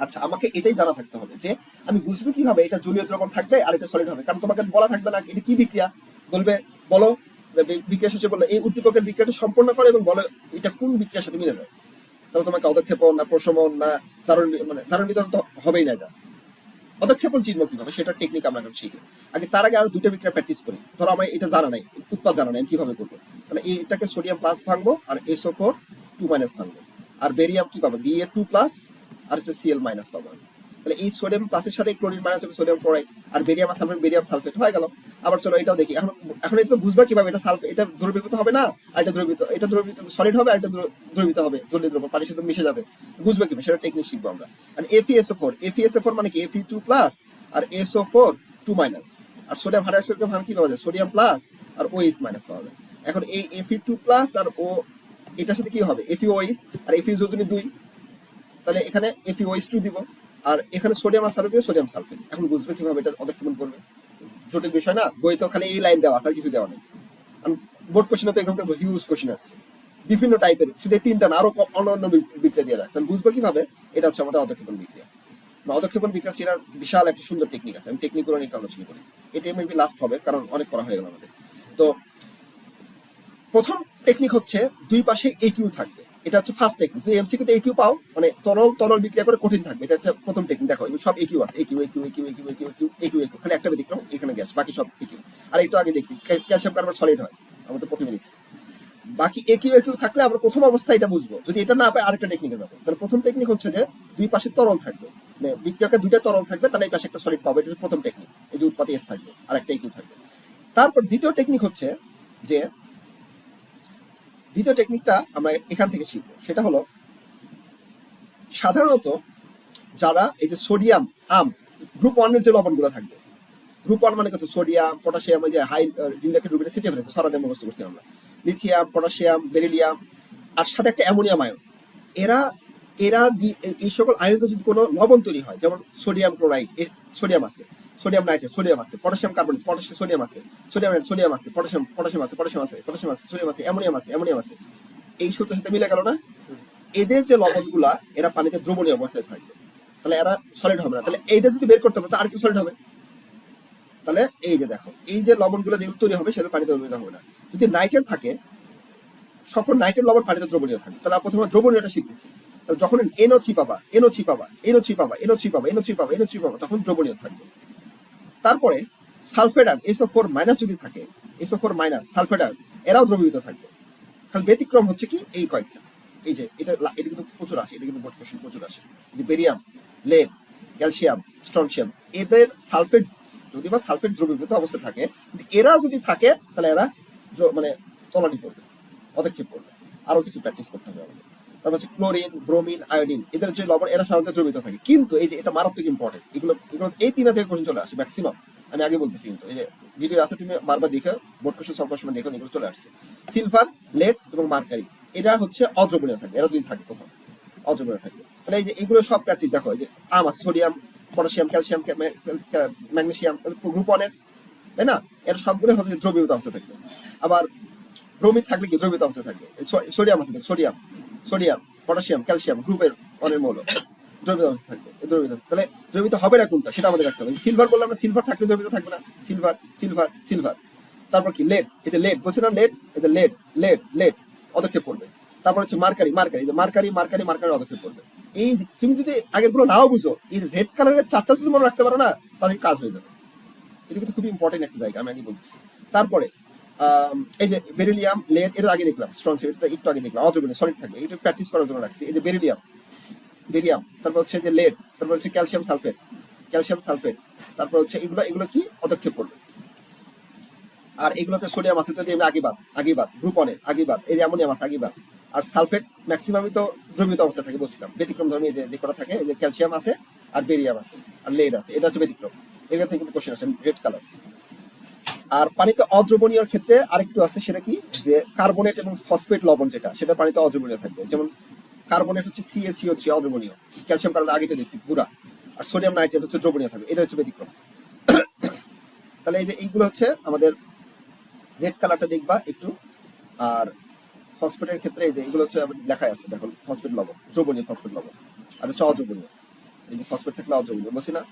আচ্ছা, আমাকে এটাই জানা থাকতে হবে যে আমি বুঝবো কিভাবে এটা জলীয় দ্রবণ থাকবে আর এটা সলিড হবে। কারণ তোমাকে বলা থাকবে না এটা কি বিক্রিয়া, বলবে বলো বিক্রিয়া শেষে বললো এই উদ্দীপকের বিক্রিয়াটা সম্পন্ন করে এবং বলো এটা কোন বিক্রিয়ার সাথে মিলে যায়। তাহলে তোমাকে অধক্ষেপণ না প্রশমন না জারণ, মানে জারণ বিতরণ তো হবেই না। এটা অধক্ষেপণ চিহ্ন কিভাবে সেটা টেকনিক আমরা এখন শিখি। তার আগে আরো দুটো বিক্রিয়া প্র্যাকটিস করি। ধরো আমার এটা জানা নাই, উৎপাদ জানা নাই, আমি কিভাবে করবো? তাহলে এটাকে সোডিয়াম প্লাস ভাঙবো আর SO4 2 মাইনাস ভাঙবো, আর বেরিয়াম কি পাবো? Ba2 প্লাস আর হচ্ছে Cl মাইনাস পাবো। তাহলে এই সোডিয়াম প্লাসের সাথে ক্লোরিন মাইনাস হবে সোডিয়াম ক্লোরাইড, আর বেরিয়াম আর সালফেট বেরিয়াম সালফেট হয়ে গেল। আবার চলো এটাও দেখি। এখন এখন এটা বুঝবা কিভাবে এটা সালফেট, এটা দ্রবীভূত হবে না, আর এটা দ্রবীভূত সলিড হবে, আর এটা দ্রবীভূত হবে জলীয় দ্রবণ, পানির সাথে মিশে যাবে। বুঝবা কিভাবে সেটা টেকনিক শিখবো আমরা। আর FeSO4 মানে কি? Fe2 প্লাস আর SO4 2 মাইনাস, আর সোডিয়াম হাইড্রোক্সাইডকে ভাঙ কি পাওয়া যায়? সোডিয়াম প্লাস আর OH মাইনাস পাওয়া যায়। এখন এই Fe2 প্লাস আর ও এটার সাথে কি হবে? FeOH, আর FeOH যদি 2, তাহলে এখানে FeOH2 দিব, আর এখানে সোডিয়াম আর সালফেট সোডিয়াম সালফেট। এখন বুঝবে কিভাবে এটা অধক্ষেপণ করবে? জটিল বিষয় না, বই তো খালি এই লাইন দেওয়া আর কিছু দেওয়া নেই। বোর্ড কোশ্চেনে তো এখান থেকে হিউজ কোশ্চেন আসছে বিভিন্ন টাইপের, শুধু তিনটা না আরো অন্যান্য বিক্রিয়া দিয়ে রাখছে। বুঝবো কিভাবে? এটা হচ্ছে আমাদের অধক্ষেপণ বিক্রিয়া। অধক্ষেপণ বিক্রিয়া চেনার বিশাল একটা সুন্দর টেকনিক আছে, আমি টেকনিক গুলো নিয়ে আলোচনা করি। এটা মেবি লাস্ট হবে কারণ অনেক করা হয়ে গেল আমাদের। তো প্রথম টেকনিক হচ্ছে দুই পাশে AQ থাকবে, এটা হচ্ছে ফার্স্ট টেকনিক। যদি এমসিকিউতে AQ পাও, মানে তরল বিক্রিয়া করে কঠিন থাকবে, এটা হচ্ছে প্রথম টেকনিক। দেখো সব AQ আছে, AQ, খালি একটা ব্যতিক্রম, এখানে গ্যাস, বাকি সব AQ। আর এটা আগে দেখছি ক্যালসিয়াম কার্বনেট সলিড হয়, আমরা তো প্রথমে দেখছি। বাকি AQ থাকলে আমরা প্রথম অবস্থায় এটা বুঝবো। যদি এটা না পাই আরেকটা টেকনিকে যাবো। তাহলে প্রথম টেকনিক হচ্ছে যে দুই পাশে তরল থাকবে, মানে বিক্রিয়াকে দুইটা তরল থাকবে, তাহলে এই পাশে একটা সলিড পাবো। এটা হচ্ছে প্রথম টেকনিক, এই যে উৎপাদে S থাকবে আর একটা AQ থাকবে। তারপর দ্বিতীয় টেকনিক হচ্ছে যে দ্বিতীয় টেকনিকটা আমরা এখান থেকে শিখবো। সেটা হলো সাধারণত যারা এই যে সোডিয়াম গ্রুপ 1 এর যে লবণগুলো থাকবে, গ্রুপ 1 মানে কত? সোডিয়াম, পটাশিয়াম, ওই যে হাই রিলেটেড রুবিনে সেটে ফেলেছে, সরাদের মুখস্থ করছি আমরা। লিথিয়াম, পটাশিয়াম, বেরিলিয়াম, আর সাথে একটা অ্যামোনিয়াম আয়ন। এরা এই সকল আয়নিত যদি কোনো লবণ তৈরি হয়, যেমন সোডিয়াম ক্লোরাইড, সোডিয়াম আছে, সোডিয়াম নাইট্রেট সোডিয়াম আছে, পটাশিয়াম কার্বনেট সোডিয়াম আছে, সোডিয়াম আছে, পটাশিয়াম আছে, সোডিয়াম আছে, অ্যামোনিয়াম আছে, এই সূত্রের সাথে মিলে গেল না? এদের যে লবণগুলা এরা পানিতে দ্রবণীয় অবস্থায় থাকবে, তাহলে এরা সলিড হবে না। তাহলে এইটা যদি বের করতে হবে তো আরেকটু সলিড হবে। তাহলে এই যে দেখো, এই যে লবণগুলো যেগুলো তৈরি হবে সেগুলো পানিতে দ্রবণীয় হবে না। যদি নাইট্রেট থাকে, সকল নাইট্রেট লবণ পানিতে দ্রবণীয় থাকে। তাহলে প্রথমে দ্রবণীয়টা শিখতেছি। তাহলে যখন NO3 পাবা, তখন দ্রবণীয় থাকবে। তারপরে সালফেট আয়ন SO4 মাইনাস যদি থাকে, SO4 মাইনাস সালফেট আয়ন, এরাও দ্রবীভূত থাকবে। খালি ব্যতিক্রম হচ্ছে কি এই কয়েকটা। এই যে এটা কিন্তু প্রচুর আসে, এটা কিন্তু বোর্ড কোশ্চেন প্রচুর আসে। যে বেরিয়াম, লেড, ক্যালসিয়াম, স্ট্রনশিয়াম, এদের সালফেট যদি বা সালফেট দ্রবীভূত অবস্থায় থাকে, এরা যদি থাকে তাহলে এরা মানে তলানি পড়বে, পদক্ষেপ করবে। আরো কিছু প্র্যাকটিস করতে হবে আমাদের। তারপর হচ্ছে ক্লোরিন, ব্রোমিন, আয়োডিন, এদের যে লবণ এরা সাধারণত দ্রবীভূত থাকে। কিন্তু এই যে এটা মারাত্মক ইম্পর্টেন্ট, এগুলো এই তিনটা থেকে কোশ্চেন চলে আসে ম্যাক্সিমাম। আমি আগে বলতেছি, কিন্তু এই যে ভিডিও আছে তুমি বারবার দেখো, বোর্ড কোশ্চেন সব সময় দেখো, এগুলো চলে আসছে। সিলভার, লেড এবং মার্কারি, এরা হচ্ছে অদ্রবণীয় থাকবে। এরা যদি থাকে প্রথম অদ্রবণীয় থাকবে। তাহলে এই যে এগুলো সব প্র্যাকটিস দেখো, এই যে আছে sodium, potassium, calcium, magnesium, group 1 এর, তাই না? এর সবগুলো হবে দ্রবীভূত অবস্থা থাকবে। আবার ব্রোমিন থাকলে কি দ্রবীভূত অবস্থা থাকবে। সোডিয়াম আছে, সোডিয়াম, পটাশিয়াম, ক্যালসিয়াম, গ্রুপের 1 এর মৌল দ্রবীভূত অবস্থা থাকবে। তাহলে দ্রবীভূত হবে না কোনটা সেটা আমাদের রাখতে হবে। সিলভার বললাম না, সিলভার থাকলে দ্রবীভূত থাকবে না। সিলভার। তারপর কি লেড, এতে লেড বলছে না, এতে লেড অদক্ষেপ করবে। তারপর হচ্ছে মার্কারি, অদক্ষেপ করবে। এই তুমি যদি আগের গুলো নাও বুঝো, এই রেড কালারের 4টা যদি মনে রাখতে পারো না, তাহলে কাজ হয়ে যাবে। এটা কিন্তু খুবই ইম্পর্টেন্ট একটা জায়গা, আমি আগে বলতেছি। তারপরে এই যে বেরিলিয়াম লেড এটা আগে দেখলাম, স্ট্রং ছিল, এটা একটু আগে দেখলাম, অদ্রবণীয় সলিড থাকবে, এটা প্র্যাকটিস করার জন্য রাখছি। এই যে বেরিলিয়াম, বেরিয়াম, তারপর হচ্ছে যে লেড, তারপর হচ্ছে ক্যালসিয়াম সালফেট, ক্যালসিয়াম সালফেট, তারপর হচ্ছে এগুলো এগুলো কি পদক্ষেপ করবে। আর এগুলোতে সোডিয়াম আছে, তো এমনি আগিবাদ, আগিবাদ গ্রুপ অনের আগিবাদ, এই যে অ্যামোনিয়াম আছে আগিবাদ। আর সালফেট ম্যাক্সিমামই তো দ্রবীভূত অবস্থা থাকে বলছিলাম, ব্যতিক্রম ধর্মী যে কটা থাকে, এই যে ক্যালসিয়াম আছে আর বেরিয়াম আছে আর লেড আছে, এটা হচ্ছে ব্যতিক্রম। এগুলো থেকে কিন্তু কোশ্চেন আসে রেড কালার। আর পানিতে অদ্রবণীয় ক্ষেত্রে আরেকটু আছে, সেটা কি যে কার্বনেট এবং ফসফেট লবণ যেটা, সেটা পানিতে অদ্রবণীয় থাকবে। যেমন কার্বনেট হচ্ছে CaC হচ্ছে অদ্রবণীয়, ক্যালসিয়াম কার্বনেট আগে তো দেখছি গুঁড়া, আর সোডিয়াম নাইট্রেট হচ্ছে দ্রবণীয় থাকবে, এটা হচ্ছে ব্যতিক্রম। তাহলে এই যে এইগুলো হচ্ছে আমাদের রেড কালারটা দেখবা একটু। আর ফসফেটের ক্ষেত্রে এই যে এগুলো হচ্ছে লেখাই আছে, দেখো ফসফেট লবণ, দ্রবণীয় ফসফেট লবণ, আর হচ্ছে অদ্রবণীয়। এই যে ফসফেট থাকলে অদ্রবণীয় বলছি না,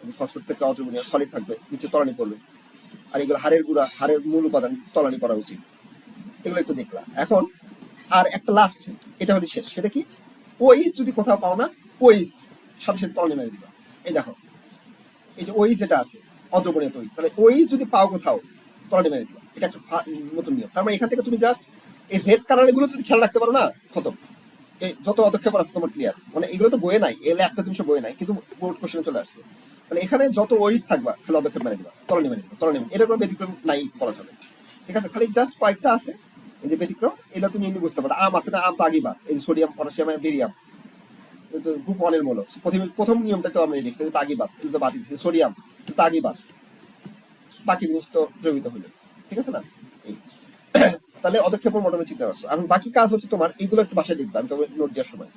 এই যে ফসফেট থেকে অদ্রবণীয় সলিড থাকবে, নিচে তলানি পড়বে। আর এগুলো হাড়ের গুঁড়া, হাড়ের মূল উপাদান, তলানি করা উচিত। এগুলো একটু দেখলাম এখন। আর একটা লাস্ট, এটা হলো শেষ, সেটা কি ওইস যদি কোথাও পাও না, ওইস সাথে সাথে তলানি মেরে দিবা। এই দেখো এই যে ওইস যেটা আছে অদ্রবণীয় ওইস, তাহলে ওইস যদি পাও কোথাও তলানি মেরে দিবা, এটা একটা নতুন নিয়ম। তার মানে এখান থেকে তুমি জাস্ট এই রেড কালার গুলো যদি খেয়াল রাখতে পারো না, খতম। এই যত পদক্ষেপ আছে তোমার ক্লিয়ার, মানে এগুলো তো বইয়ে নাই, এলে একটা জিনিস বইয়ে নাই, কিন্তু বোর্ড কোশ্চেনে চলে আসছে। তাহলে এখানে যত ওইস থাকবা খালি পদক্ষেপ মেরে দিবা, তলানি মেরে দিবা, তলানি মেরে, এটা কোনো ব্যতিক্রম নাই বলা চলে। ঠিক আছে, খালি জাস্ট কয়েকটা আছে এই যে ব্যতিক্রম, এগুলো তুমি এমনি বুঝতে পারো। আম আছে না, আম তো আগেই বাদ, এই সোডিয়াম পটাশিয়াম বেরিয়াম গ্রুপ ওয়ানের মূল। প্রথম নিয়মটা তো আমরা দেখছি, এটা আগেই বাদ, এটা তো বাদ দিচ্ছে, সোডিয়াম এটা আগেই বাদ, বাকি জিনিস তো দ্রবীভূত হলো। ঠিক আছে না, এই তাহলে পদক্ষেপ মোটামুটি চিন্তা করছো। এখন বাকি কাজ হচ্ছে তোমার এইগুলো একটু বাসায় দেখবে, আমি তোমার নোট দেওয়ার সময়।